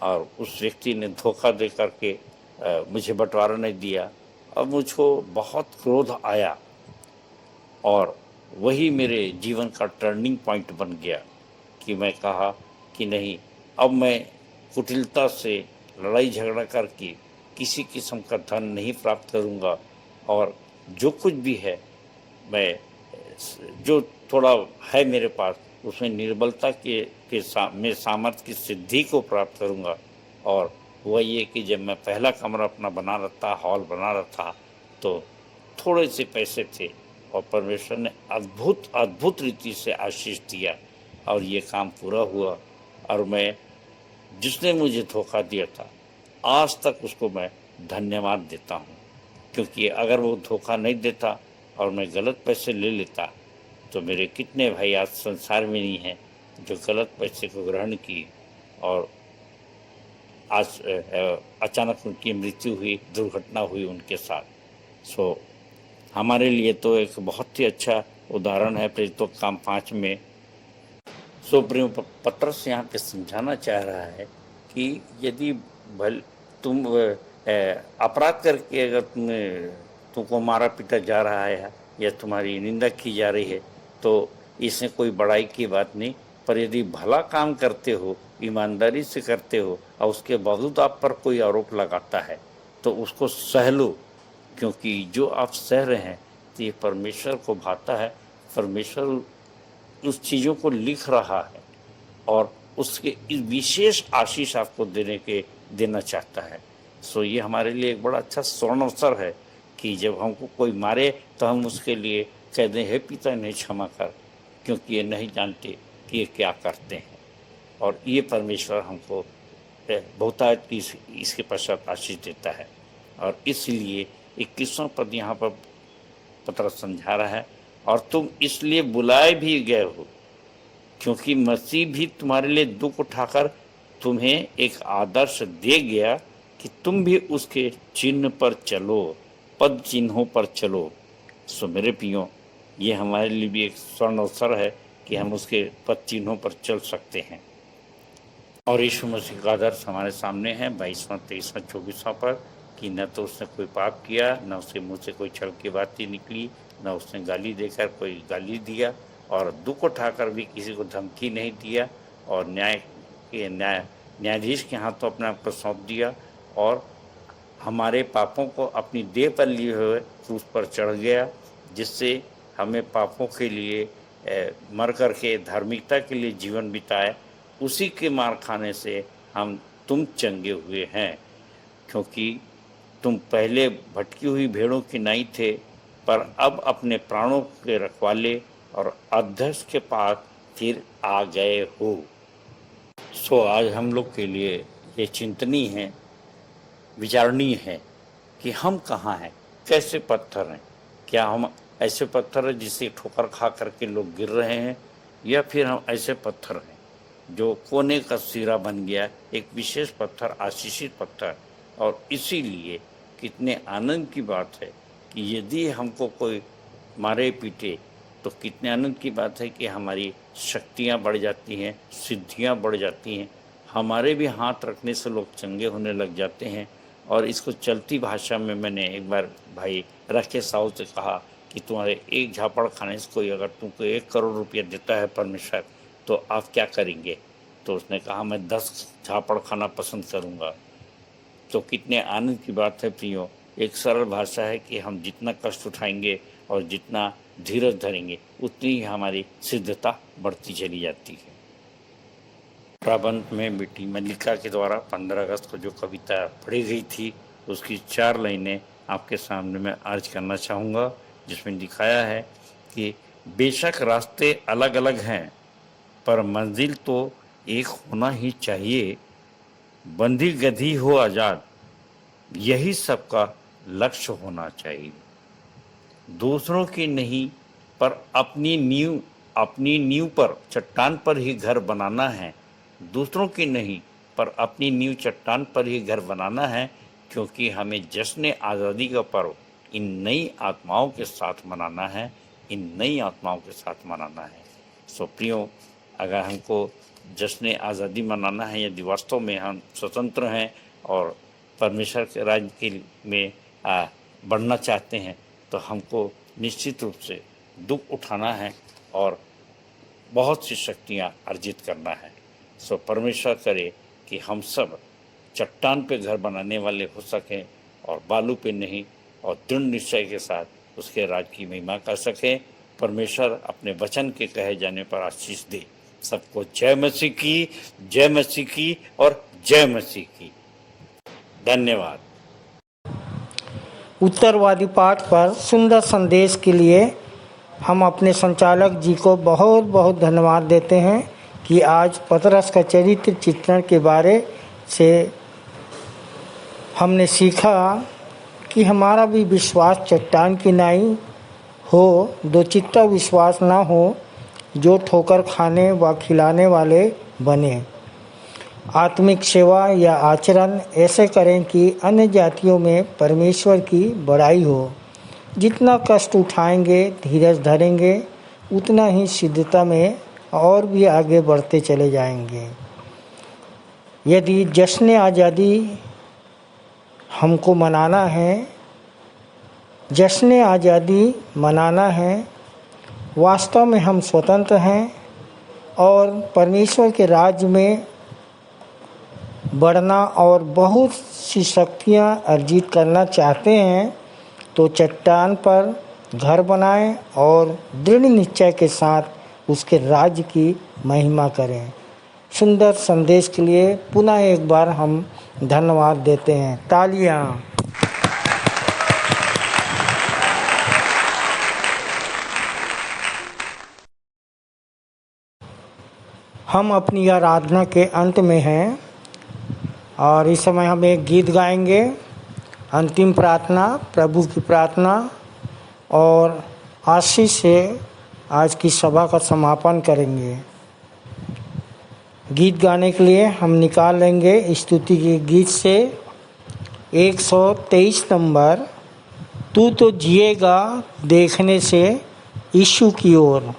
और उस व्यक्ति ने धोखा दे करके मुझे बंटवारा नहीं दिया और मुझको बहुत क्रोध आया और वही मेरे जीवन का टर्निंग पॉइंट बन गया कि मैं कहा कि नहीं, अब मैं कुटिलता से लड़ाई झगड़ा करके किसी किस्म का धन नहीं प्राप्त करूंगा और जो कुछ भी है, मैं जो थोड़ा है मेरे पास उसमें निर्बलता में सामर्थ्य की सिद्धि को प्राप्त करूंगा। और वह ये कि जब मैं पहला कमरा अपना बना रहा था, हॉल बना रहा था, तो थोड़े से पैसे थे और परमेश्वर ने अद्भुत रीति से आशीष दिया और ये काम पूरा हुआ। और मैं जिसने मुझे धोखा दिया था आज तक उसको मैं धन्यवाद देता हूँ, क्योंकि अगर वो धोखा नहीं देता और मैं गलत पैसे ले लेता तो मेरे कितने भाई आज संसार में नहीं हैं जो गलत पैसे को ग्रहण की और आज अचानक उनकी मृत्यु हुई, दुर्घटना हुई उनके साथ। सो हमारे लिए तो एक बहुत ही अच्छा उदाहरण है प्रेरितों के काम 5 में। सो प्रेम पत्रस यहाँ पे समझाना चाह रहा है कि यदि तुम अपराध करके अगर तुमको मारा पीटा जा रहा है या तुम्हारी निंदा की जा रही है तो इसमें कोई बड़ाई की बात नहीं, पर यदि भला काम करते हो, ईमानदारी से करते हो और उसके बावजूद आप पर कोई आरोप लगाता है तो उसको सह लो, क्योंकि जो आप सह रहे हैं तो ये परमेश्वर को भाता है। परमेश्वर उस चीज़ों को लिख रहा है और उसके इस विशेष आशीष आपको देना चाहता है। सो ये हमारे लिए एक बड़ा अच्छा स्वर्ण अवसर है कि जब हमको कोई मारे तो हम उसके लिए कह दें हे पिता इन्हें क्षमा कर, क्योंकि ये नहीं जानते कि ये क्या करते हैं। और ये परमेश्वर हमको बहुतायत इसके पश्चात आशीष देता है। और इसलिए 21वां पद यहाँ पर पतरस समझा रहा है, और तुम इसलिए बुलाए भी गए हो क्योंकि मसीह भी तुम्हारे लिए दुख उठाकर तुम्हें एक आदर्श दे गया कि तुम भी उसके चिन्ह पर चलो, पद चिन्हों पर चलो। सो मेरे प्रियो, ये हमारे लिए भी एक स्वर्ण अवसर है कि हम उसके पद चिन्हों पर चल सकते हैं। और यीशु मसीह का आदर्श हमारे सामने है 22वां, 23वां, 24वां पर कि न तो उसने कोई पाप किया, न उसके मुंह से कोई छल की बातें निकली, न उसने गाली देकर कोई गाली दिया, और दुख उठाकर भी किसी को धमकी नहीं दिया, और न्यायाधीश के हाथों अपने आप को सौंप दिया, और हमारे पापों को अपनी देह पर लिए हुए क्रूस पर चढ़ गया, जिससे हमें पापों के लिए मर कर के धार्मिकता के लिए जीवन बिताए। उसी के मार खाने से तुम चंगे हुए हैं, क्योंकि तुम पहले भटकी हुई भेड़ों की नाई थे, पर अब अपने प्राणों के रखवाले और अध्यक्ष के पास फिर आ गए हो। सो आज हम लोग के लिए ये चिंतनीय है, विचारणीय है कि हम कहाँ हैं, कैसे पत्थर हैं। क्या हम ऐसे पत्थर हैं जिससे ठोकर खा करके लोग गिर रहे हैं, या फिर हम ऐसे पत्थर हैं जो कोने का सिरा बन गया, एक विशेष पत्थर, आशीषित पत्थर। और इसीलिए कितने आनंद की बात है कि यदि हमको कोई मारे पीटे तो कितने आनंद की बात है कि हमारी शक्तियाँ बढ़ जाती हैं, सिद्धियाँ बढ़ जाती हैं, हमारे भी हाथ रखने से लोग चंगे होने लग जाते हैं। और इसको चलती भाषा में मैंने एक बार भाई राकेश साहू से कहा कि तुम्हारे एक झापड़ खाने से कोई अगर तुमको 1 करोड़ रुपया देता है परमेश्वर, तो आप क्या करेंगे? तो उसने कहा मैं 10 झापड़ खाना पसंद करूँगा। तो कितने आनंद की बात है प्रियो, एक सरल भाषा है कि हम जितना कष्ट उठाएंगे और जितना धीरज धरेंगे, उतनी ही हमारी सिद्धता बढ़ती चली जाती है। प्रबंध में बेटी मल्लिका के द्वारा 15 अगस्त को जो कविता पढ़ी गई थी, उसकी 4 लाइनें आपके सामने मैं अर्ज करना चाहूँगा, जिसमें दिखाया है कि बेशक रास्ते अलग अलग हैं, पर मंजिल तो एक होना ही चाहिए। बंदी गधी हो आज़ाद, यही सबका लक्ष्य होना चाहिए। दूसरों की नहीं पर अपनी नींव पर, चट्टान पर ही घर बनाना है। दूसरों की नहीं पर अपनी नींव चट्टान पर ही घर बनाना है, क्योंकि हमें जश्न आज़ादी का पर्व इन नई आत्माओं के साथ मनाना है, इन नई आत्माओं के साथ मनाना है। सो प्रियो, अगर हमको जश्न आज़ादी मनाना है, यदि वास्तव में हम स्वतंत्र हैं और परमेश्वर के राज्य में बढ़ना चाहते हैं, तो हमको निश्चित रूप से दुख उठाना है और बहुत सी शक्तियाँ अर्जित करना है। सो परमेश्वर करे कि हम सब चट्टान पे घर बनाने वाले हो सकें और बालू पे नहीं, और दृढ़ निश्चय के साथ उसके राज की महिमा कर सकें। परमेश्वर अपने वचन के कहे जाने पर आशीष दे। सबको जय मसीह की, जय मसीह की और जय मसीह की। धन्यवाद। उत्तरवादी पाठ पर सुंदर संदेश के लिए हम अपने संचालक जी को बहुत बहुत धन्यवाद देते हैं कि आज पतरस का चरित्र चित्रण के बारे से हमने सीखा कि हमारा भी विश्वास चट्टान की नाई हो, दो चित्ता विश्वास ना हो जो ठोकर खाने व खिलाने वाले बने। आत्मिक सेवा या आचरण ऐसे करें कि अन्य जातियों में परमेश्वर की बड़ाई हो। जितना कष्ट उठाएंगे, धीरज धरेंगे, उतना ही सिद्धता में और भी आगे बढ़ते चले जाएंगे। यदि जश्न आज़ादी हमको मनाना है, जश्न आज़ादी मनाना है, वास्तव में हम स्वतंत्र हैं और परमेश्वर के राज्य में बढ़ना और बहुत सी शक्तियाँ अर्जित करना चाहते हैं, तो चट्टान पर घर बनाएं और दृढ़ निश्चय के साथ उसके राज्य की महिमा करें। सुंदर संदेश के लिए पुनः एक बार हम धन्यवाद देते हैं। तालियां। हम अपनी आराधना के अंत में हैं और इस समय हम एक गीत गाएंगे, अंतिम प्रार्थना, प्रभु की प्रार्थना, और आशीष से आज की सभा का समापन करेंगे। गीत गाने के लिए हम निकाल लेंगे स्तुति के गीत से 123 नंबर, तू तो जिएगा देखने से यीशु की ओर।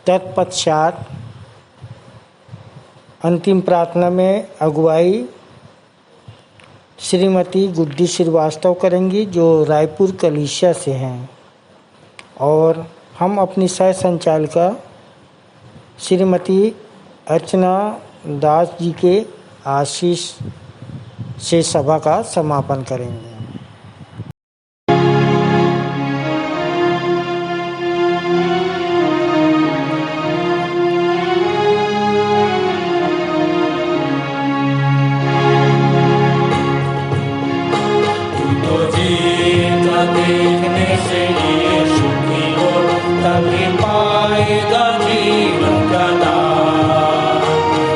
तत्पश्चात अंतिम प्रार्थना में अगुवाई श्रीमती गुड्डी श्रीवास्तव करेंगी, जो रायपुर कलीसिया से हैं, और हम अपनी सह संचालिका श्रीमती अर्चना दास जी के आशीष से सभा का समापन करेंगे। देखने से यीशु की ओर तभी पाएगा जीवन का दान।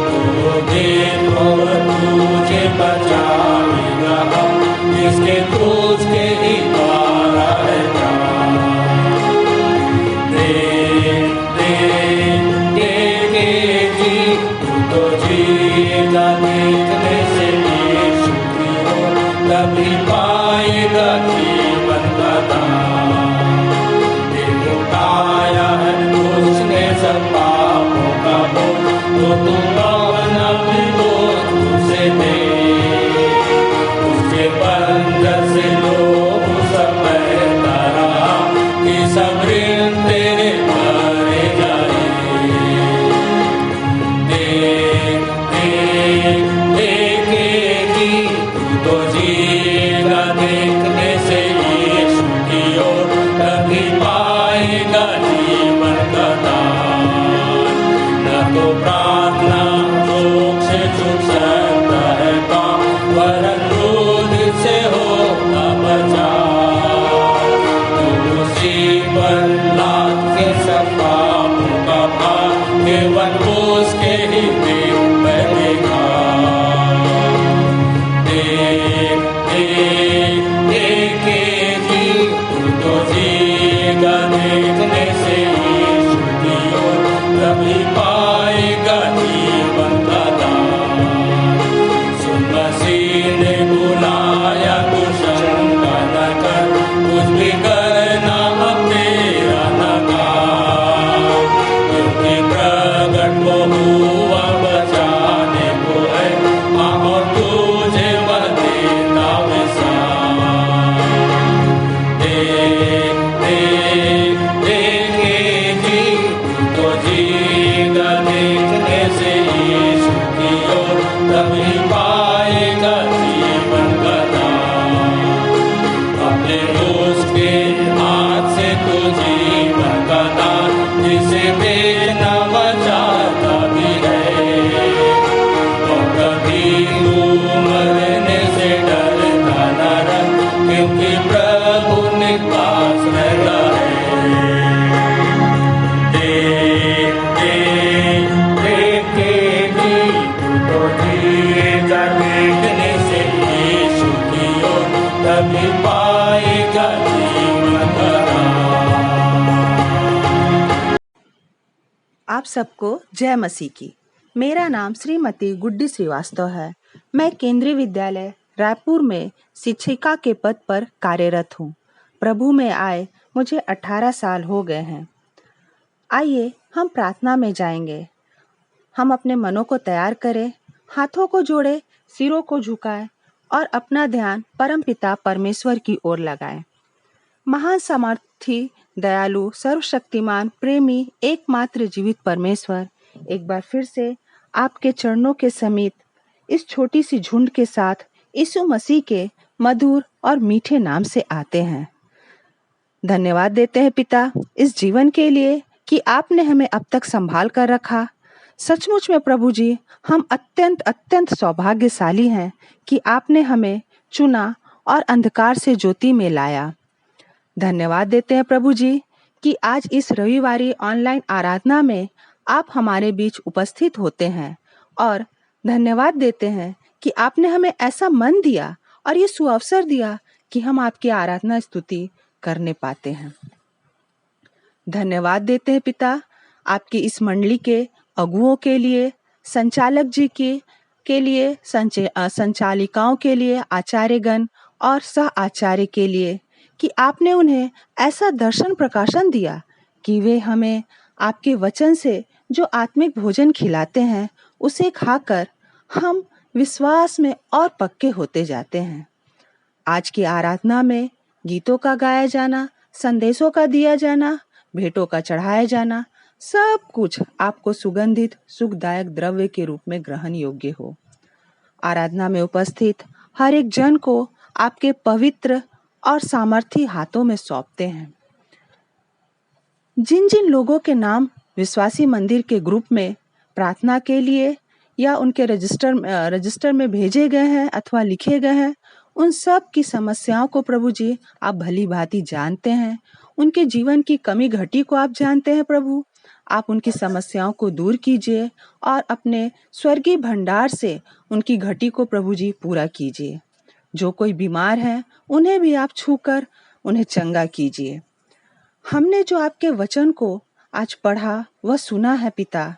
तो देखो तुझे बचाएगा हम, इसके क्रूस के ही द्वारा है जान। देख देख देखेगी तू तो जीएगा देखने से यीशु की ओर तभी पाएगा जीवन का दान। देखो आया है उसने सब पापों का बोझ, तो तुम अपना भी बोझ उसे दे। उसके बंधन से लोग सब बहता रहा कि सब ऋण तेरे भरे जाए। देख देख देखेगी तू तो जीएगा देखने से यीशु की ओर तभी पाएगा जीवन का दान। न तो प्रार्थना चूक से चूक सकता है पाप, वरन क्रोध से होगा बचाव। तो उसी पर लाद के सब पापों का भार केवल उसके ही देह में देखा। देख देख देखेगी तू तो जीएगा देखने से यीशु की ओर तभी पाएगा जीवन का दान। सुन मसीह ने बुलाया तू शंका न कर, कुछ भी करना अब तेरा नकार। क्योंकि प्रगट वो हुआ बचाने को है, और तुझे वह देता विश्राम। देख देख देखेगी तो जीएगा देखने से यीशु की ओर तभी पाएगा जीवन का दान। अपने दोस्त के हाथ से तो जीवन का दान जिसे देना बचाता भी है। और कभी तू मरने से डरता न रह, क्योंकि प्रभु निवास रहता है। देख देख देखेगी तू तो जीएगा देखने से यीशु की ओर तभी पाएगा जीवन का दान। आप सबको जय मसीह की। मेरा नाम श्रीमती गुड्डी श्रीवास्तव है। मैं केंद्रीय विद्यालय रायपुर में शिक्षिका के पद पर कार्यरत हूँ। प्रभु में आए मुझे 18 साल हो गए हैं। आइए हम प्रार्थना में जाएंगे। हम अपने मनों को तैयार करें, हाथों को जोड़े, सिरों को झुकाएं और अपना ध्यान परमपिता परमेश्वर की ओर लगाएं। महान सामर्थी, दयालु, सर्वशक्तिमान, प्रेमी, एकमात्र जीवित परमेश्वर, एक बार फिर से आपके चरणों के समीप इस छोटी सी झुंड के साथ यीशु मसीह के मधुर और मीठे नाम से आते हैं। धन्यवाद देते हैं पिता इस जीवन के लिए कि आपने हमें अब तक संभाल कर रखा। सचमुच में प्रभु जी, हम अत्यंत अत्यंत सौभाग्यशाली हैं कि आपने हमें चुना और अंधकार से ज्योति में लाया। धन्यवाद देते हैं प्रभु जी कि आज इस रविवारी ऑनलाइन आराधना में आप हमारे बीच उपस्थित होते हैं और धन्यवाद देते हैं कि आपने हमें ऐसा मन दिया और ये सुअवसर दिया कि हम आपकी आराधना स्तुति करने पाते हैं। धन्यवाद देते हैं पिता आपकी इस मंडली के अगुओं के लिए, संचालक जी के लिए, संचालिकाओं के लिए, आचार्यगण और सह आचार्य के लिए कि आपने उन्हें ऐसा दर्शन प्रकाशन दिया कि वे हमें आपके वचन से जो आत्मिक भोजन खिलाते हैं उसे खाकर हम विश्वास में और पक्के होते जाते हैं। आज की आराधना में गीतों का गाया जाना, संदेशों का दिया जाना, भेंटों का चढ़ाया जाना, सब कुछ आपको सुगंधित सुखदायक द्रव्य के रूप में ग्रहण योग्य हो। आराधना में उपस्थित हर एक जन को आपके पवित्र और सामर्थी हाथों में सौंपते हैं। जिन जिन लोगों के नाम विश्वासी मंदिर के ग्रुप में प्रार्थना के लिए या उनके रजिस्टर में भेजे गए हैं अथवा लिखे गए हैं, उन सब की समस्याओं को प्रभु जी आप भली भांति जानते हैं। उनके जीवन की कमी घटी को आप जानते हैं प्रभु। आप उनकी समस्याओं को दूर कीजिए और अपने स्वर्गीय भंडार से उनकी घटी को प्रभु जी पूरा कीजिए। जो कोई बीमार है उन्हें भी आप छूकर उन्हें चंगा कीजिए। हमने जो आपके वचन को आज पढ़ा व सुना है पिता,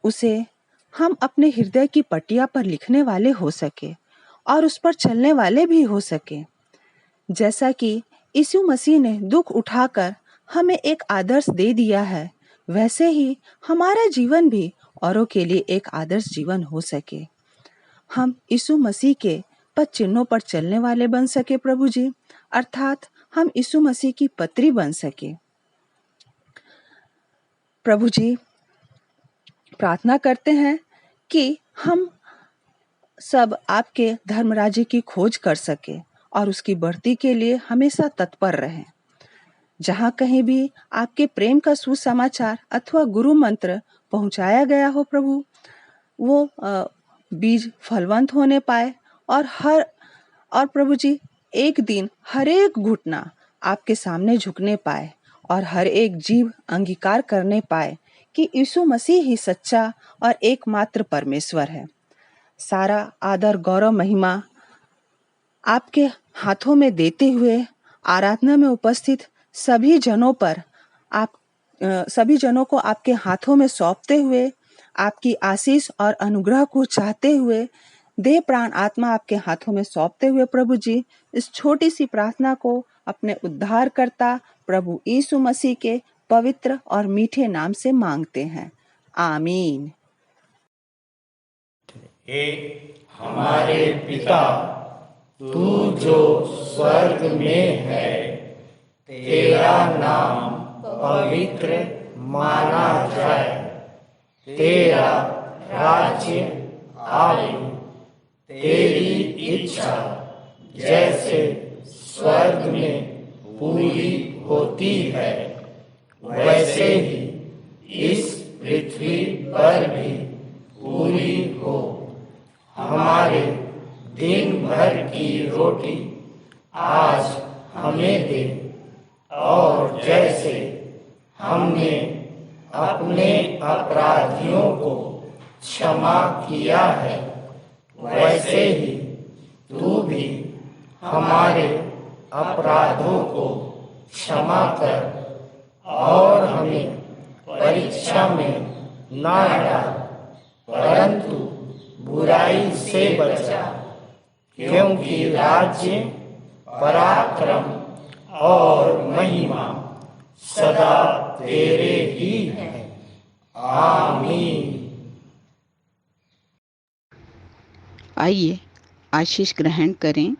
उसे हम अपने हृदय की पटिया पर लिखने वाले हो सके और उस पर चलने वाले भी हो सके। जैसा कि यीशु मसीह ने दुख उठाकर हमें एक आदर्श दे दिया है, वैसे ही हमारा जीवन भी औरों के लिए एक आदर्श जीवन हो सके। हम यीशु मसीह के पद चिन्हों पर चलने वाले बन सके प्रभु जी, अर्थात हम यीशु मसीह की पत्री बन सके। प्रभु जी, प्रार्थना करते हैं कि हम सब आपके धर्म राज्य की खोज कर सके और उसकी बढ़ती के लिए हमेशा तत्पर रहें। जहाँ कहीं भी आपके प्रेम का सुसमाचार अथवा गुरु मंत्र पहुंचाया गया हो प्रभु, वो बीज फलवंत होने पाए और प्रभु जी एक दिन हर एक घुटना आपके सामने झुकने पाए और हर एक जीव अंगीकार करने पाए कि यीशु मसीह ही सच्चा और एकमात्र परमेश्वर है। सारा आदर गौरव महिमा आपके हाथों में देते हुए आराधना में उपस्थित सभी जनों को आपके हाथों में सौंपते हुए, आपकी आशीष और अनुग्रह को चाहते हुए, देह प्राण आत्मा आपके हाथों में सौंपते हुए प्रभु जी इस छोटी सी प्रार्थना को अपने उद्धारकर्ता प्रभु यीशु मसीह के पवित्र और मीठे नाम से मांगते हैं, आमीन। हे हमारे पिता, तू जो स्वर्ग में है, तेरा नाम पवित्र माना जाए, तेरा राज्य आए, तेरी इच्छा जैसे स्वर्ग में पूरी होती है वैसे ही इस पृथ्वी पर भी पूरी हो। हमारे दिन भर की रोटी आज हमें दे, और जैसे हमने अपने अपराधियों को क्षमा किया है, वैसे ही तू भी हमारे अपराधों को क्षमा कर, और हमें परीक्षा में न डाल, परंतु बुराई से बचा, क्योंकि राज्य, पराक्रम और महिमा सदा तेरे ही हैं, आमीन। आइए आशीष ग्रहण करें।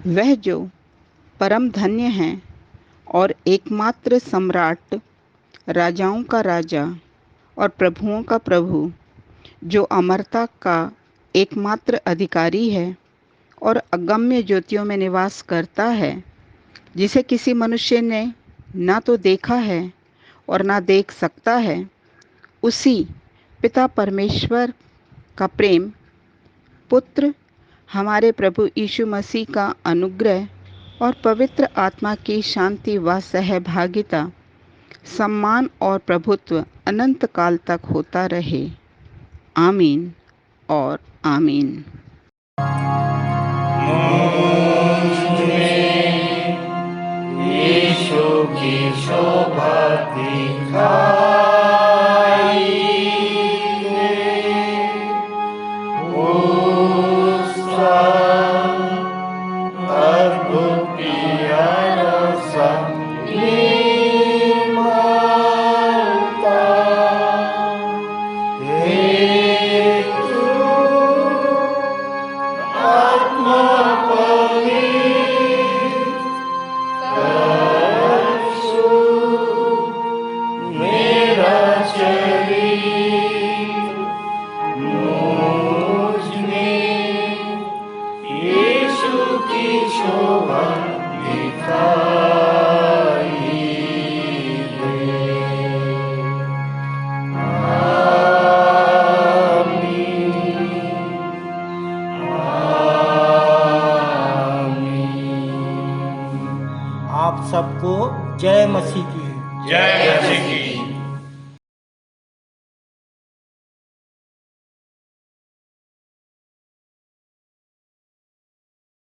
वह जो परम धन्य है और एकमात्र सम्राट, राजाओं का राजा और प्रभुओं का प्रभु, जो अमरता का एकमात्र अधिकारी है और अगम्य ज्योतियों में निवास करता है, जिसे किसी मनुष्य ने ना तो देखा है और ना देख सकता है, उसी पिता परमेश्वर का प्रेम, पुत्र हमारे प्रभु यीशु मसीह का अनुग्रह और पवित्र आत्मा की शांति व सहभागिता सम्मान और प्रभुत्व अनंत काल तक होता रहे। आमीन और आमीन। यीशु की शोभा दिखाई उसका अद्भुत प्यारा संगीता हेतु आत्मा मेरा शरीर मुझ में यीशु की शोभा दिखाई दे। आप सबको जय मसीह की। जय मसीह की।